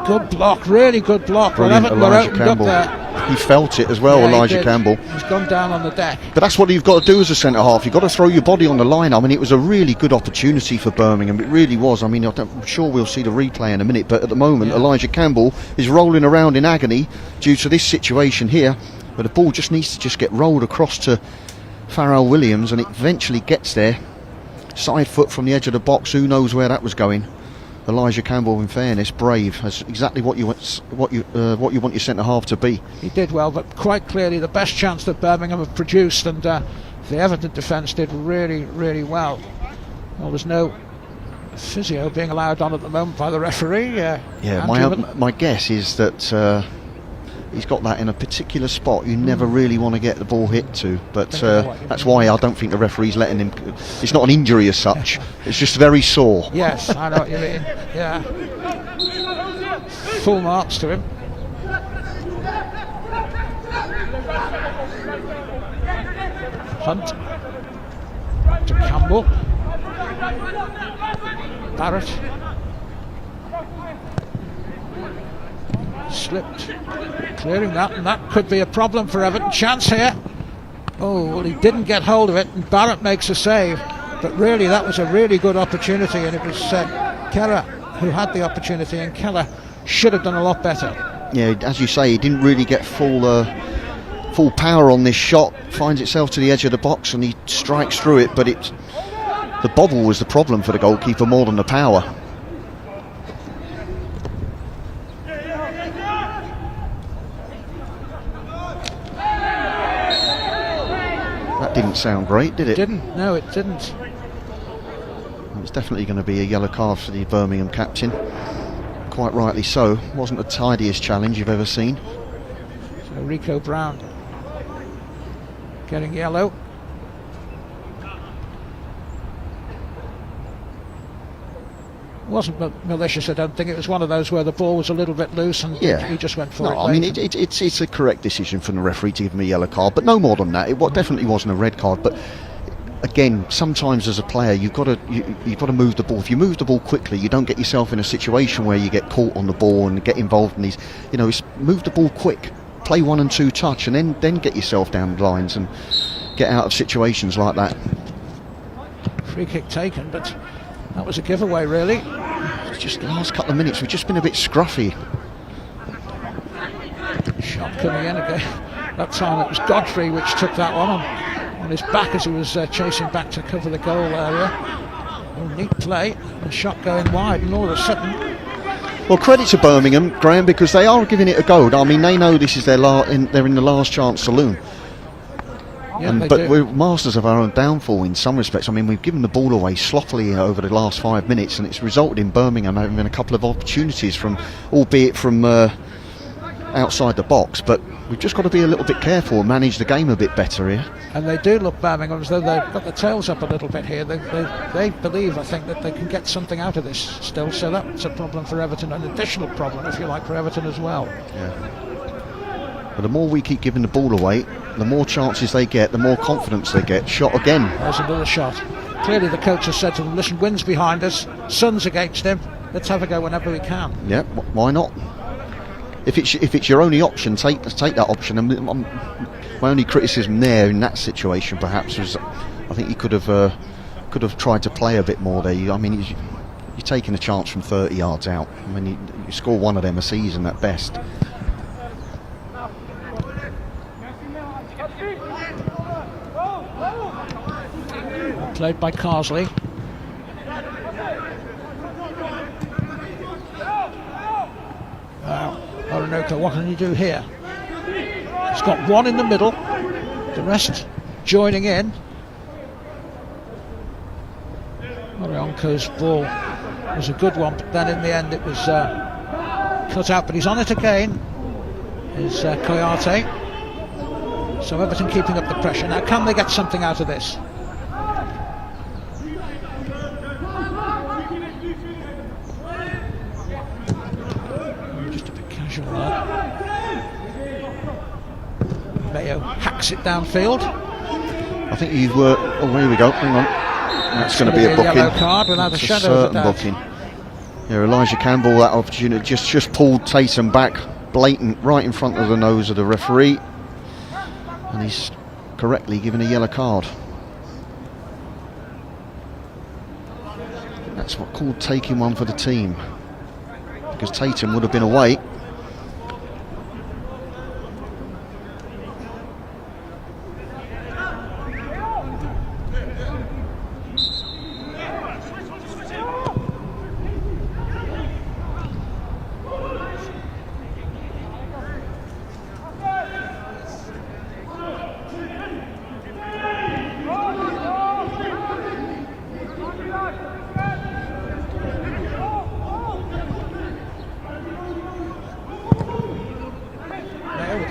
Good block. Really good block. Brilliant, Everton were Elijah opened Campbell. up there. He felt it as well, Yeah, Elijah Campbell. He's gone down on the deck. But that's what you've got to do as a centre half. You've got to throw your body on the line. I mean, it was a really good opportunity for Birmingham. It really was. I mean, I'm sure we'll see the replay in a minute, but at the moment, Elijah Campbell is rolling around in agony due to this situation here. But the ball just needs to just get rolled across to Farrell Williams, and it eventually gets there. Side foot from the edge of the box. Who knows where that was going? Elijah Campbell, in fairness, brave. That's exactly what you want your centre half to be. He did well, but quite clearly the best chance that Birmingham have produced, and the Everton defence did really, really well. Well, there's no physio being allowed on at the moment by the referee. My guess is that he's got that in a particular spot you never really want to get the ball hit to, but that's why I don't think the referee's letting him. It's not an injury as such, it's just very sore. Yes, I know what you mean. Yeah, full marks to him. Hunt to Campbell. Barrett slipped, clearing that, and that could be a problem for Everton. Chance here. Oh, well, he didn't get hold of it, and Barrett makes a save. But really, that was a really good opportunity, and it was Keller who had the opportunity, and Keller should have done a lot better. Yeah, as you say, he didn't really get full power on this shot. Finds itself to the edge of the box, and he strikes through it. But the bobble was the problem for the goalkeeper more than the power. That didn't sound great, did it? Didn't. No, it didn't. It's definitely going to be a yellow card for the Birmingham captain. Quite rightly so. Wasn't the tidiest challenge you've ever seen. So Rico Brown getting yellow. Wasn't malicious, I don't think. It was one of those where the ball was a little bit loose and he just went for it. I mean, it's a correct decision from the referee to give him a yellow card, but no more than that. It definitely wasn't a red card. But again, sometimes as a player, you've got to move the ball. If you move the ball quickly, you don't get yourself in a situation where you get caught on the ball and get involved in these. It's move the ball quick, play 1 and 2 touch, and then get yourself down the lines and get out of situations like that. Free kick taken, but that was a giveaway, really. Just the last couple of minutes, we've just been a bit scruffy. Shot coming in again. That time it was Godfrey which took that one on his back as he was chasing back to cover the goal area. Oh, neat play. The shot going wide, and all of a sudden. Well, credit to Birmingham, Graham, because they are giving it a go. I mean, they know this is they're in the last chance saloon. Yeah, but we're masters of our own downfall in some respects. I mean, we've given the ball away sloppily over the last 5 minutes, and it's resulted in Birmingham having a couple of opportunities albeit from outside the box. But we've just got to be a little bit careful and manage the game a bit better here. And they do look, Birmingham, as though they've got the tails up a little bit here. They believe, I think, that they can get something out of this still. So that's a problem for Everton, an additional problem, if you like, for Everton as well. Yeah. But the more we keep giving the ball away, the more chances they get, the more confidence they get. Shot again. There's another shot. Clearly the coach has said to them, listen, wind's behind us, sun's against him, let's have a go whenever we can. Yeah, why not? If it's your only option, take that option. And my only criticism there in that situation perhaps was I think he could have tried to play a bit more there. I mean, you're taking a chance from 30 yards out. I mean, you score one of them a season at best. Played by Carsley. Orinoco, what can he do here? He's got one in the middle, the rest joining in. Okoronko's ball was a good one, but then in the end it was cut out. But he's on it again, is Koyate. So Everton keeping up the pressure. Now can they get something out of this? Just a bit casual there. Mayo hacks it downfield. I think you were. Oh, here we go. Hang on. That's going to be a booking. Yellow card without a shadow of a doubt. Booking. Yeah, Elijah Campbell, that opportunity just pulled Tatum back, blatant, right in front of the nose of the referee, and he's correctly given a yellow card. That's what called taking one for the team, because Tatum would have been away.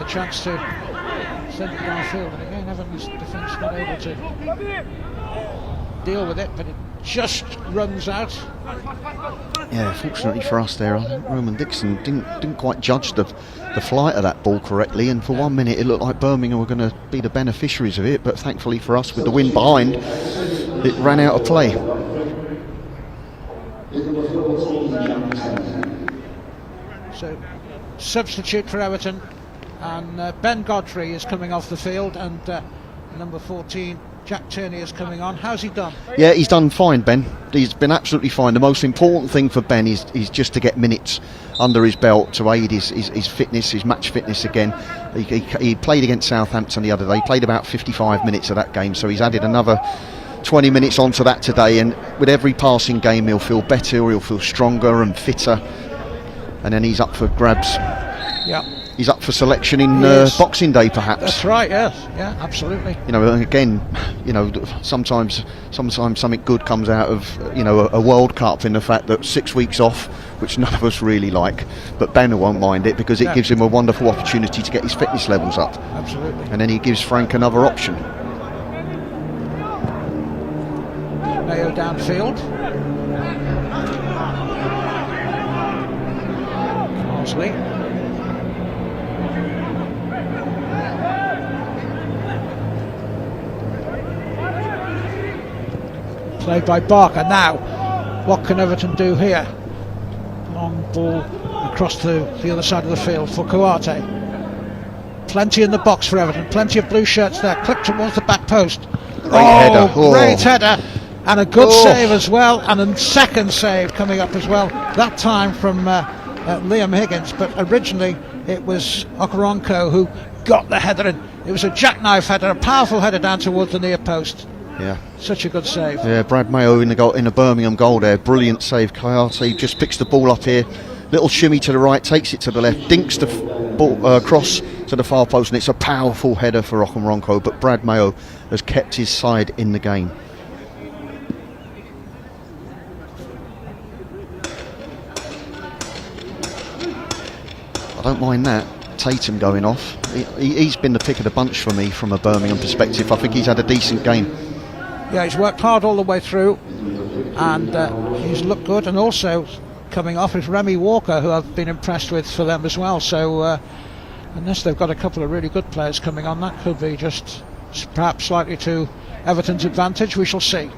Chance to send it downfield, and again Evans' defence not able to deal with it, but it just runs out. Yeah, fortunately for us there, I think Roman Dixon didn't quite judge the flight of that ball correctly, and for 1 minute it looked like Birmingham were going to be the beneficiaries of it, but thankfully for us, with the wind behind, it ran out of play. So substitute for Everton, and Ben Godfrey is coming off the field, and number 14 Jack Tierney is coming on. How's he done? Yeah, he's done fine, Ben. He's been absolutely fine. The most important thing for Ben is just to get minutes under his belt to aid his fitness, his match fitness again. He played against Southampton the other day. He played about 55 minutes of that game, so he's added another 20 minutes onto that today, and with every passing game he'll feel better, he'll feel stronger and fitter, and then he's up for grabs. Yeah. He's up for selection in Boxing Day, perhaps. That's right. Yes. Yeah. Absolutely. You know, again, you know, sometimes something good comes out of, you know, a World Cup, in the fact that 6 weeks off, which none of us really like, but Ben won't mind it because it gives him a wonderful opportunity to get his fitness levels up. Absolutely. And then he gives Frank another option. Mayo downfield. Carsley. Played by Barker. Now, what can Everton do here? Long ball across to the other side of the field for Kouate. Plenty in the box for Everton. Plenty of blue shirts there. Clip towards the back post. Header. Great header. And a good save as well. And a second save coming up as well. That time from Liam Higgins. But originally it was Okoronko who got the header. And it was a jackknife header. A powerful header down towards the near post. Yeah, such a good save. Yeah, Brad Mayo in a Birmingham goal there. Brilliant save. Kayate just picks the ball up here. Little shimmy to the right, takes it to the left, dinks the ball cross to the far post, and it's a powerful header for Okoronko. But Brad Mayo has kept his side in the game. I don't mind that. Tatum going off. He's been the pick of the bunch for me from a Birmingham perspective. I think he's had a decent game. Yeah, he's worked hard all the way through, and he's looked good. And also coming off is Remy Walker, who I've been impressed with for them as well. So unless they've got a couple of really good players coming on, that could be just perhaps slightly to Everton's advantage. We shall see.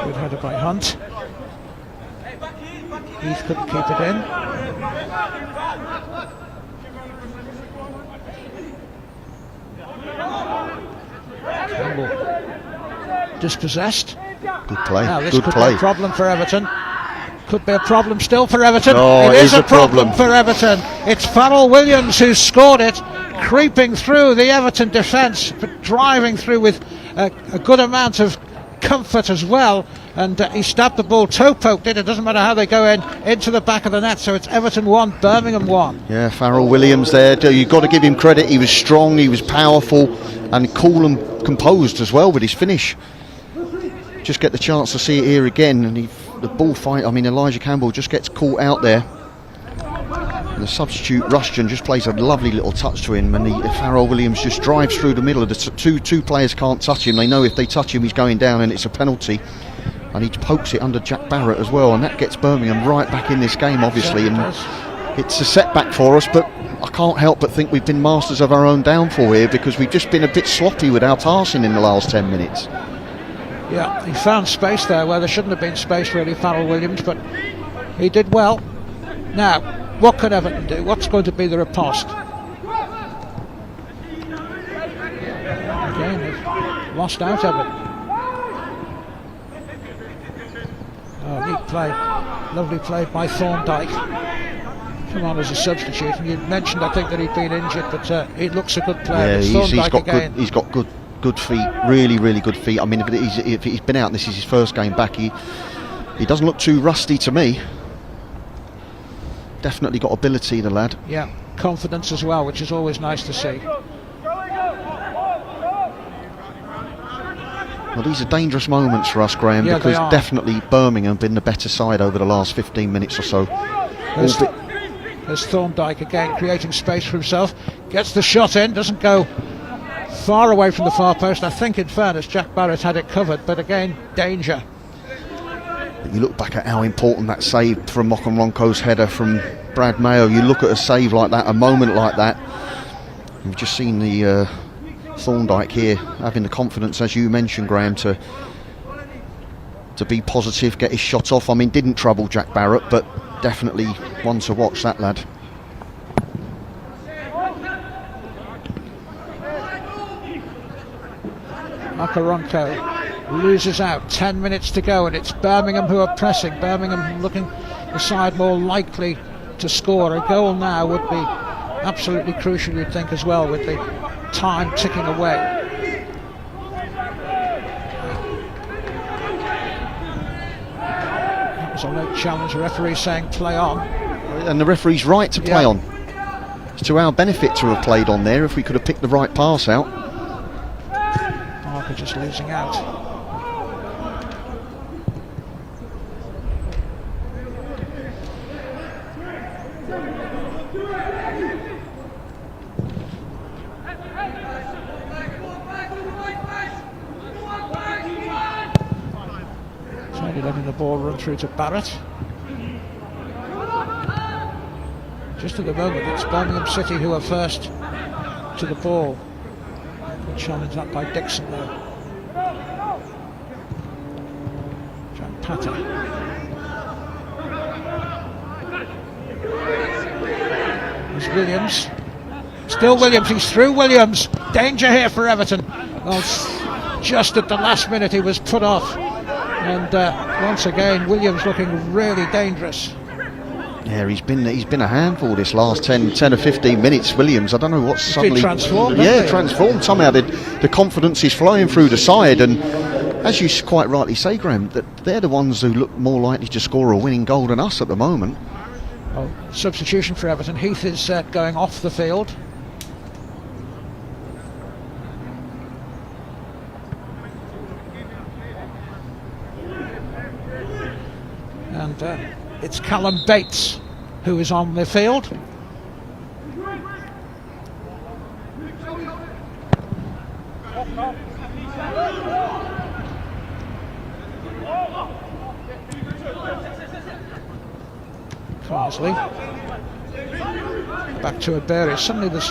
Good header by Hunt. Heath couldn't keep it in. Campbell dispossessed. Good play. Now this Good could play. be a problem for Everton. Could be a problem still for Everton. Oh, it is a problem for Everton. It's Farrell Williams who scored it, creeping through the Everton defence, but driving through with a good amount of comfort as well. and he stabbed the ball, toe poked it. It doesn't matter how they go into the back of the net. So it's Everton 1, Birmingham 1. Yeah, Farrell Williams there. You've got to give him credit. He was strong, he was powerful, and cool and composed as well with his finish. Just get the chance to see it here again, and the ball fight. I mean, Elijah Campbell just gets caught out there. And the substitute Rushton just plays a lovely little touch to him, and Farrell Williams just drives through the middle of the two players can't touch him. They know if they touch him, he's going down, and it's a penalty. And he pokes it under Jack Barrett as well, and that gets Birmingham right back in this game, obviously. And it's a setback for us, but I can't help but think we've been masters of our own downfall here, because we've just been a bit sloppy with our passing in the last 10 minutes. Yeah, he found space there where there shouldn't have been space, really, Farrell Williams, but he did well. Now, what could Everton do? What's going to be the riposte? Again, they've lost out Everton. Oh, neat play. Lovely play by Thorndike. Come on as a substitute. And you mentioned, I think, that he'd been injured, but he looks a good player. Yeah, he's got good feet. Really, really good feet. I mean, if he's been out and this is his first game back, he doesn't look too rusty to me. Definitely got ability, the lad. Yeah, confidence as well, which is always nice to see. Well, these are dangerous moments for us, Graham, because definitely Birmingham have been the better side over the last 15 minutes or so. There's Thorndike again, creating space for himself. Gets the shot in, doesn't go far away from the far post. I think, in fairness, Jack Barrett had it covered, but again, danger. You look back at how important that save from Mokonronko's header from Brad Mayo. You look at a save like that, a moment like that. You've just seen the Thorndike here having the confidence, as you mentioned, Graham, to be positive, get his shot off. I mean, didn't trouble Jack Barrett, but definitely one to watch, that lad. Mokonronko loses out, 10 minutes to go, and it's Birmingham who are pressing. Birmingham looking the side more likely to score. A goal now would be absolutely crucial, you'd think, as well, with the time ticking away. That was a late challenge, the referee saying play on. And the referee's right to play on. It's to our benefit to have played on there if we could have picked the right pass out. Parker just losing out. Letting the ball run through to Barrett. Just at the moment, it's Birmingham City who are first to the ball. Good challenge up by Dixon, though. Jack Patter. There's Williams. Still Williams, he's through Williams. Danger here for Everton. Well, just at the last minute he was put off. And once again, Williams looking really dangerous. Yeah, he's been a handful this last 10 or 15 minutes, Williams. I don't know what's suddenly transformed. Transformed. Somehow the confidence is flowing through the side, and as you quite rightly say, Graham, that they're the ones who look more likely to score a winning goal than us at the moment. Well, substitution for Everton. Heath is going off the field. And it's Callum Bates who is on the field. Carsley back to Aberi. Suddenly there's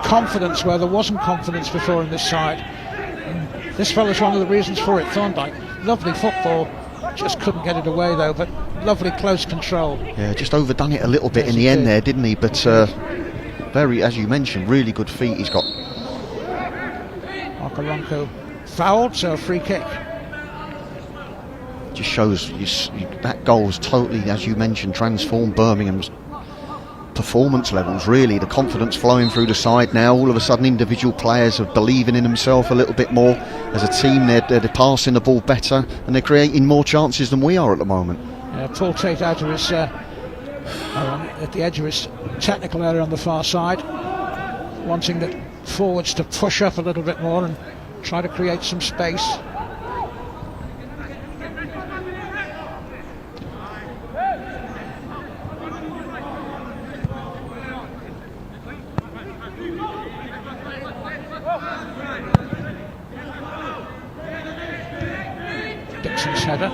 confidence where there wasn't confidence before in this side. And this fella's one of the reasons for it. Thorndike, lovely football, just couldn't get it away though, but lovely close control. Yeah, just overdone it a little bit in the end there, didn't he? But very, as you mentioned, really good feet he's got. Mokonronko fouled, so a free kick. Just shows that goal was totally, as you mentioned, transformed Birmingham's performance levels, really. The confidence flowing through the side now. All of a sudden individual players are believing in themselves a little bit more. As a team, they're passing the ball better and they're creating more chances than we are at the moment. Paul Tate out of his at the edge of his technical area on the far side, wanting the forwards to push up a little bit more and try to create some space. Dixon's header.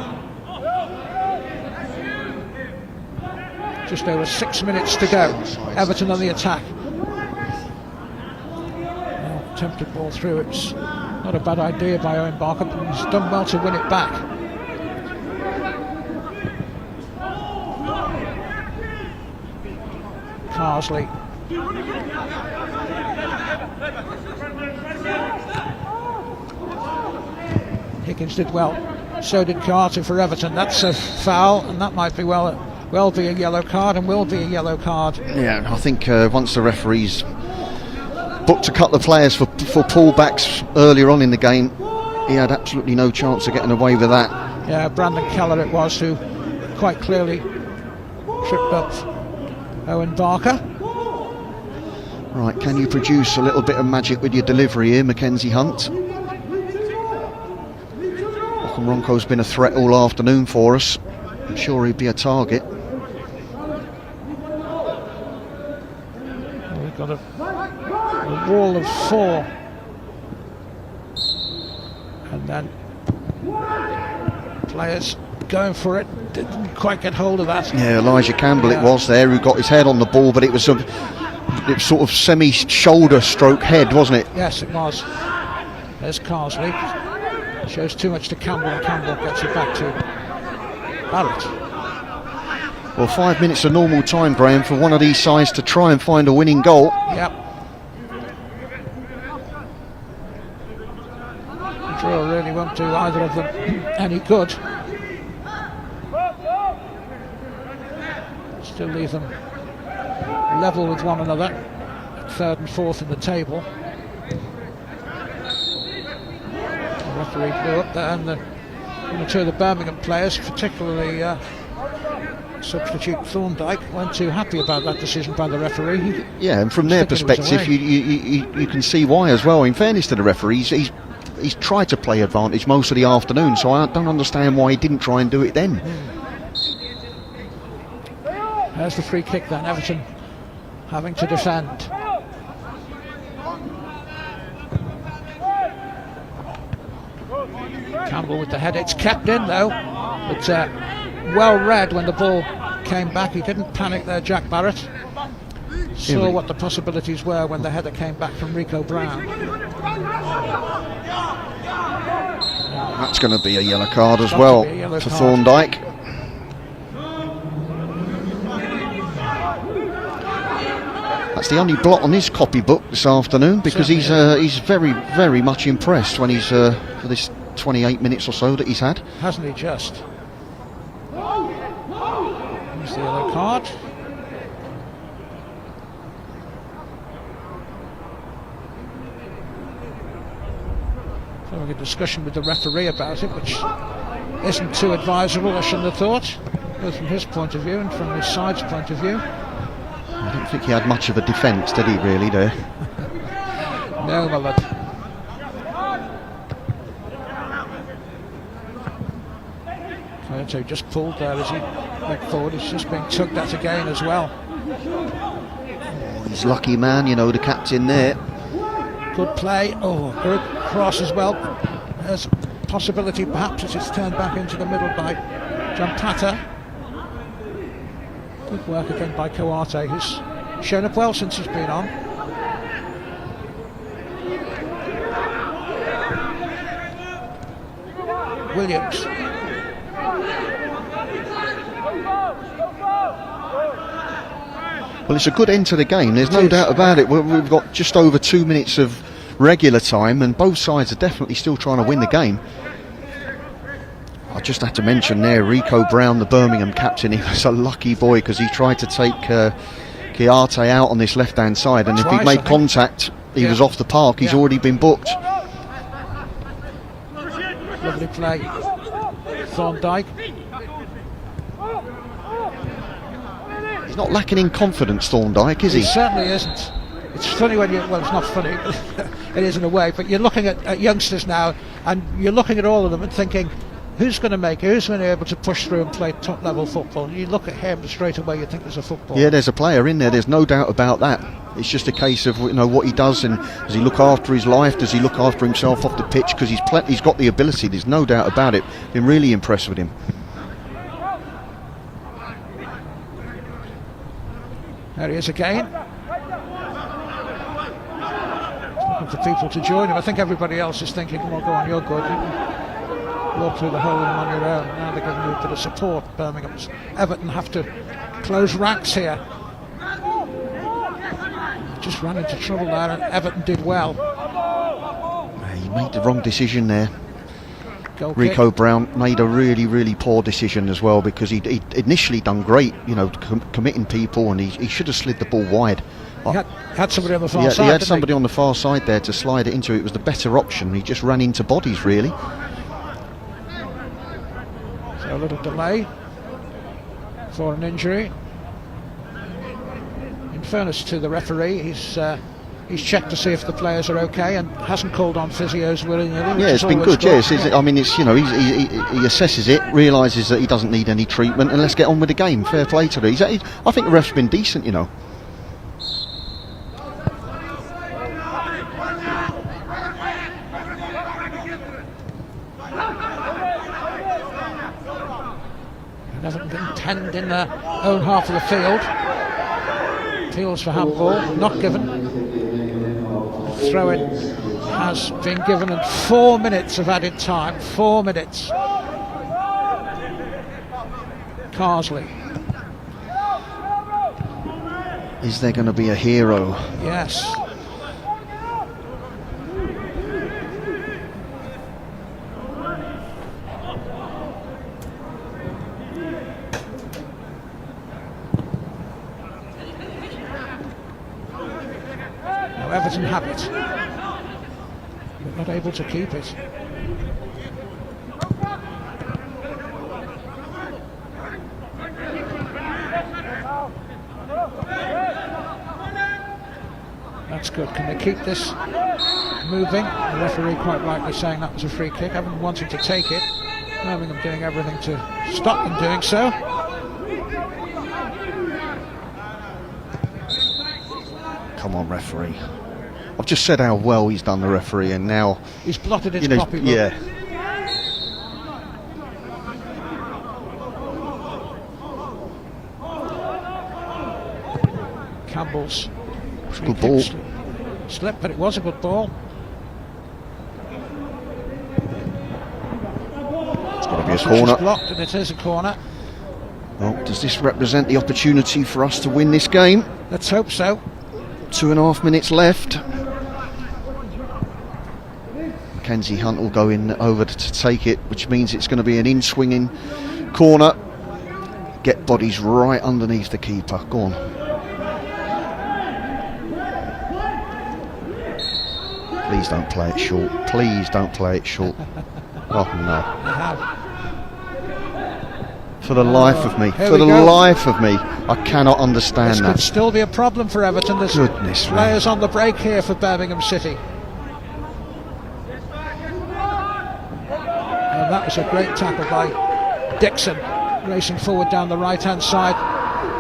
Just over 6 minutes to go. Everton on the attack. Well, attempted ball through. It's not a bad idea by Owen Barker, but he's done well to win it back. Carsley. Higgins did well. So did Carter for Everton. That's a foul, and that might be well be a yellow card, and will be a yellow card. Yeah, I think once the referees booked a couple of players for pullbacks earlier on in the game, he had absolutely no chance of getting away with that. Yeah, Brandon Keller it was who quite clearly tripped up Owen Barker. Right, can you produce a little bit of magic with your delivery here, Mackenzie Hunt? Ronco's been a threat all afternoon for us. I'm sure he'd be a target. Well, we've got a wall of 4, and then players going for it, didn't quite get hold of that. Yeah, Elijah Campbell it was there who got his head on the ball, but it was sort of semi-shoulder stroke head, wasn't it? Yes, it was. There's Carsley. Shows too much to Campbell, and Campbell gets it back to Barrett. Well, 5 minutes of normal time, Graham, for one of these sides to try and find a winning goal. Yep. The draw really won't do either of them any good. Still leave them level with one another, 3rd and 4th in the table. The referee blew up there, and one or two of the Birmingham players, particularly substitute Thorndike, weren't too happy about that decision by the referee. Yeah, and from their perspective, you can see why as well. In fairness to the referee, he's tried to play advantage most of the afternoon, so I don't understand why he didn't try and do it then. There's the free kick then, Everton having to defend. Campbell with the head. It's kept in though, but well read when the ball came back. He didn't panic there, Jack Barrett. Saw what the possibilities were when the header came back from Rico Brown. That's going to be a yellow card as well for Thorndike. That's the only blot on his copybook this afternoon, because he's very, very much impressed when he's for this 28 minutes or so that he's had. Hasn't he just? Here's the yellow card. Having a discussion with the referee about it, which isn't too advisable, I shouldn't have thought, both from his point of view and from his side's point of view. I don't think he had much of a defence, did he, really, there? No, my lad. So just pulled there as he went forward. He's just being tugged at again as well. He's lucky man, you know, the captain there. Good play. Oh, good cross as well. There's a possibility perhaps as it's turned back into the middle by John Patter. Good work again by Coate, who's shown up well since he's been on. Williams. Well, it's a good end to the game, there's no doubt about it. We've got just over 2 minutes of regular time, and both sides are definitely still trying to win the game. I just had to mention there, Rico Brown, the Birmingham captain, he was a lucky boy because he tried to take Chiarte out on this left-hand side, and if Twice, he'd made I think. contact, he Yeah. was off the park. He's Yeah. already been booked. Lovely play. Thorndike. He's not lacking in confidence, Thorndike, is he? He certainly isn't. It's funny when you, well, it's not funny, it is in a way, but you're looking at youngsters now, and you're looking at all of them and thinking, who's going to make it? Who's going to be able to push through and play top level football? And you look at him and straight away you think there's a football. Yeah, there's a player in there, there's no doubt about that. It's just a case of, you know, what he does, and does he look after his life, does he look after himself off the pitch, because he's got the ability, there's no doubt about it. Been really impressed with him. There he is again. Looking for people to join him. I think everybody else is thinking, come on, go on, you're good. You can walk through the hole on your own. Now they're giving you a bit of support. Birmingham's Everton have to close ranks here. Just ran into trouble there, and Everton did well. He made the wrong decision there. Goal Rico kick. Brown made a really poor decision as well, because he'd initially done great, you know, committing people, and he should have slid the ball wide. He had somebody on the far Yeah, side. he had didn't somebody on the far side there to slide it into. It was the better option. He just ran into bodies, really. So a little delay for an injury. In fairness to the referee, he's checked to see if the players are okay and hasn't called on physios willy-nilly. Yeah, it's been good. Yes, I mean, it's, you know, he assesses it, realises that he doesn't need any treatment, and let's get on with the game. Fair play to him. I think the ref's been decent, you know. Everton getting penned in their own half of the field. Appeals for handball, not given. Throw-in has been given, and 4 minutes of added time. 4 minutes. Carsley. Is there going to be a hero? Yes. Now Everton have it, but not able to keep it. That's good. Can they keep this moving? The referee quite rightly saying that was a free kick. Everton wanting to take it. Birmingham doing everything to stop them doing so. Come on, referee. I've just said how well he's done, the referee, and now He's blotted his you know, copybook. yeah. Campbell's Good ball. slip, but it was a good ball. It's got to be a It's corner. blocked, and it is a corner. Well, does this represent the opportunity for us to win this game? Let's hope so. 2.5 minutes left. Mackenzie Hunt will go in over to take it, which means it's going to be an in-swinging corner. Get bodies right underneath the keeper. Go on. Please don't play it short. Please don't play it short. Oh no. They have. For the life of me, Here for we the go. life of me, I cannot understand This that. could still be a problem for Everton. There's Goodness me. players on the break here for Birmingham City. And that was a great tackle by Dixon, racing forward down the right-hand side.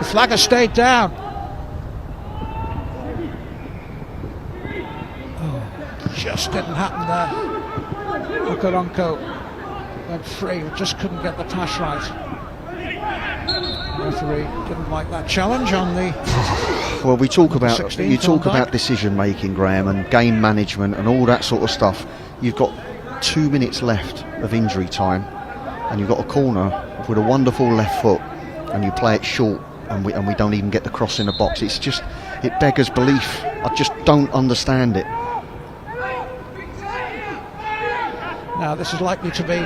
The flag has stayed down. Oh, just didn't happen there. Okaronko went free, just couldn't get the pass right. The referee didn't like that challenge on the... Well, we talk about 16 you talk Thorndike. about decision making, Graham, and game management and all that sort of stuff. You've got 2 minutes left of injury time, and you've got a corner with a wonderful left foot, and you play it short, and we don't even get the cross in the box. It's just, it beggars belief. I just don't understand it. Now this is likely to be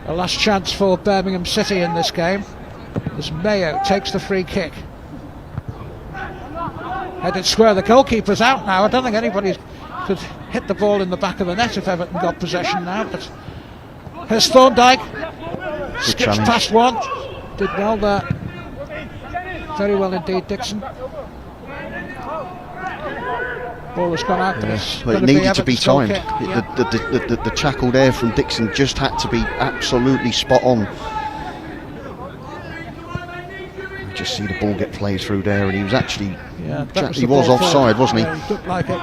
a last chance for Birmingham City in this game, as Mayo takes the free kick. Headed square. The goalkeeper's out now. I don't think anybody could hit the ball in the back of the net if Everton got possession now. But here's Thorndike. Skips past one. Did well there. Very well indeed, Dixon. Ball has gone out. But it needed to be timed. The tackle there from Dixon just had to be absolutely spot on. You just see the ball get played through there, and he was actually he was offside, wasn't he? He looked like it.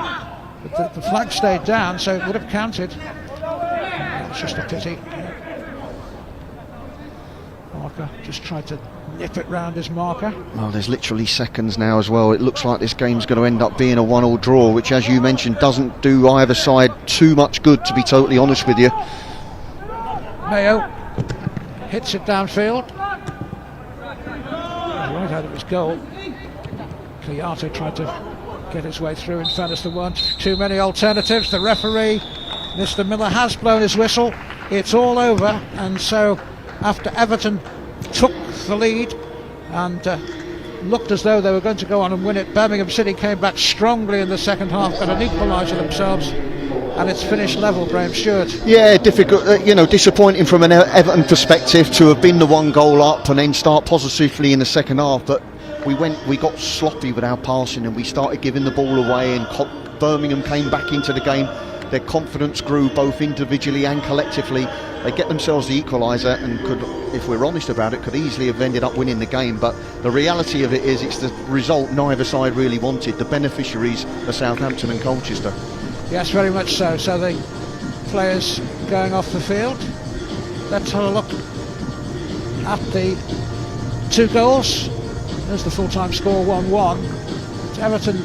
But the flag stayed down, so it would have counted. It's just a pity. Marker just tried to nip it round his marker. Well, there's literally seconds now as well. It looks like this game's going to end up being a 1-1 draw, which, as you mentioned, doesn't do either side too much good, to be totally honest with you. Mayo hits it downfield. Right out of his goal. Kliato tried to get his way through. In fairness, there weren't too many alternatives. The referee, Mr. Miller, has blown his whistle. It's all over, and so after Everton took the lead and looked as though they were going to go on and win it, Birmingham City came back strongly in the second half, got an equaliser themselves, and it's finished level. Graham Stewart. Yeah, difficult, disappointing from an Everton perspective to have been the 1 goal up and then start positively in the second half, but we got sloppy with our passing and we started giving the ball away, and Birmingham came back into the game. Their confidence grew both individually and collectively. They get themselves the equaliser and could, if we're honest about it, could easily have ended up winning the game. But the reality of it is, it's the result neither side really wanted. The beneficiaries are Southampton and Colchester. Yes, very much so. So the players going off the field. Let's have a look at the 2 goals. There's the full-time score, 1-1. It's Everton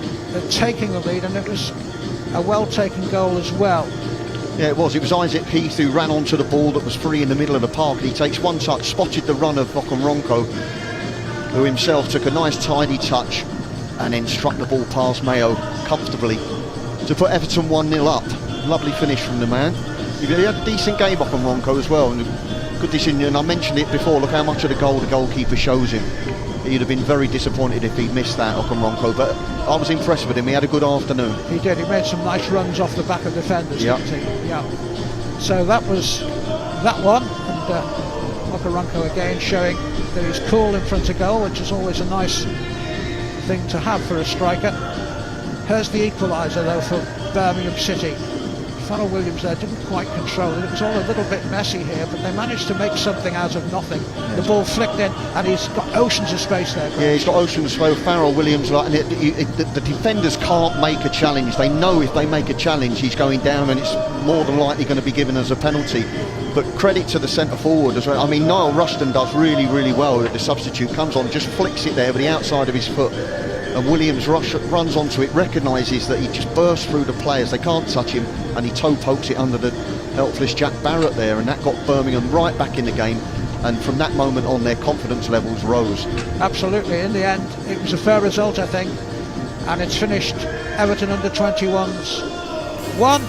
taking the lead, and it was a well-taken goal as well. Yeah, it was. It was Isaac Heath who ran onto the ball that was free in the middle of the park, and he takes one touch, spotted the run of Okonronko, who himself took a nice tidy touch and then struck the ball past Mayo comfortably to put Everton 1-0 up. Lovely finish from the man. He had a decent game, Okonronko, as well, and good decision. And I mentioned it before, look how much of the goal the goalkeeper shows him. He'd have been very disappointed if he'd missed that, Okonronko, but I was impressed with him. He had a good afternoon. He did. He made some nice runs off the back of defenders, didn't he? Yeah. So that was that one, and Okonronko again showing that he's cool in front of goal, which is always a nice thing to have for a striker. Here's the equaliser though for Birmingham City. Farrell Williams there didn't quite control it. It was all a little bit messy here, but they managed to make something out of nothing. The ball flicked in, and he's got oceans of space there. Yeah, he's got oceans of space. Farrell Williams, and the defenders can't make a challenge. They know if they make a challenge, he's going down, and it's more than likely going to be given as a penalty. But credit to the centre forward as well. I mean, Niall Rushton does really, really well. The substitute comes on, just flicks it there with the outside of his foot. And Williams runs onto it, recognises that he just bursts through the players, they can't touch him, and he toe pokes it under the helpless Jack Barrett there, and that got Birmingham right back in the game, and from that moment on their confidence levels rose. Absolutely, in the end it was a fair result, I think, and it's finished Everton under-21s 1,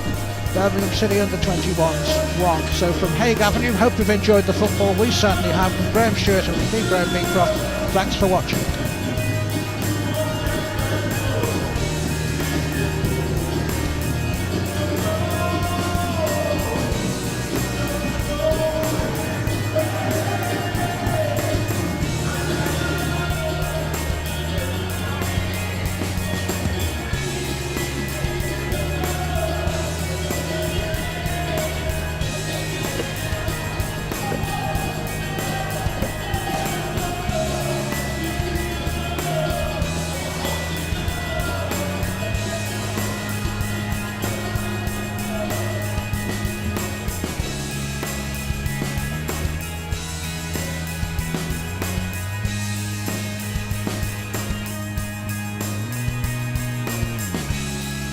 Birmingham City under-21s 1. So from Hague Avenue, hope you've enjoyed the football. We certainly have. From Graham Stewart and me, Graham Beecroft, thanks for watching.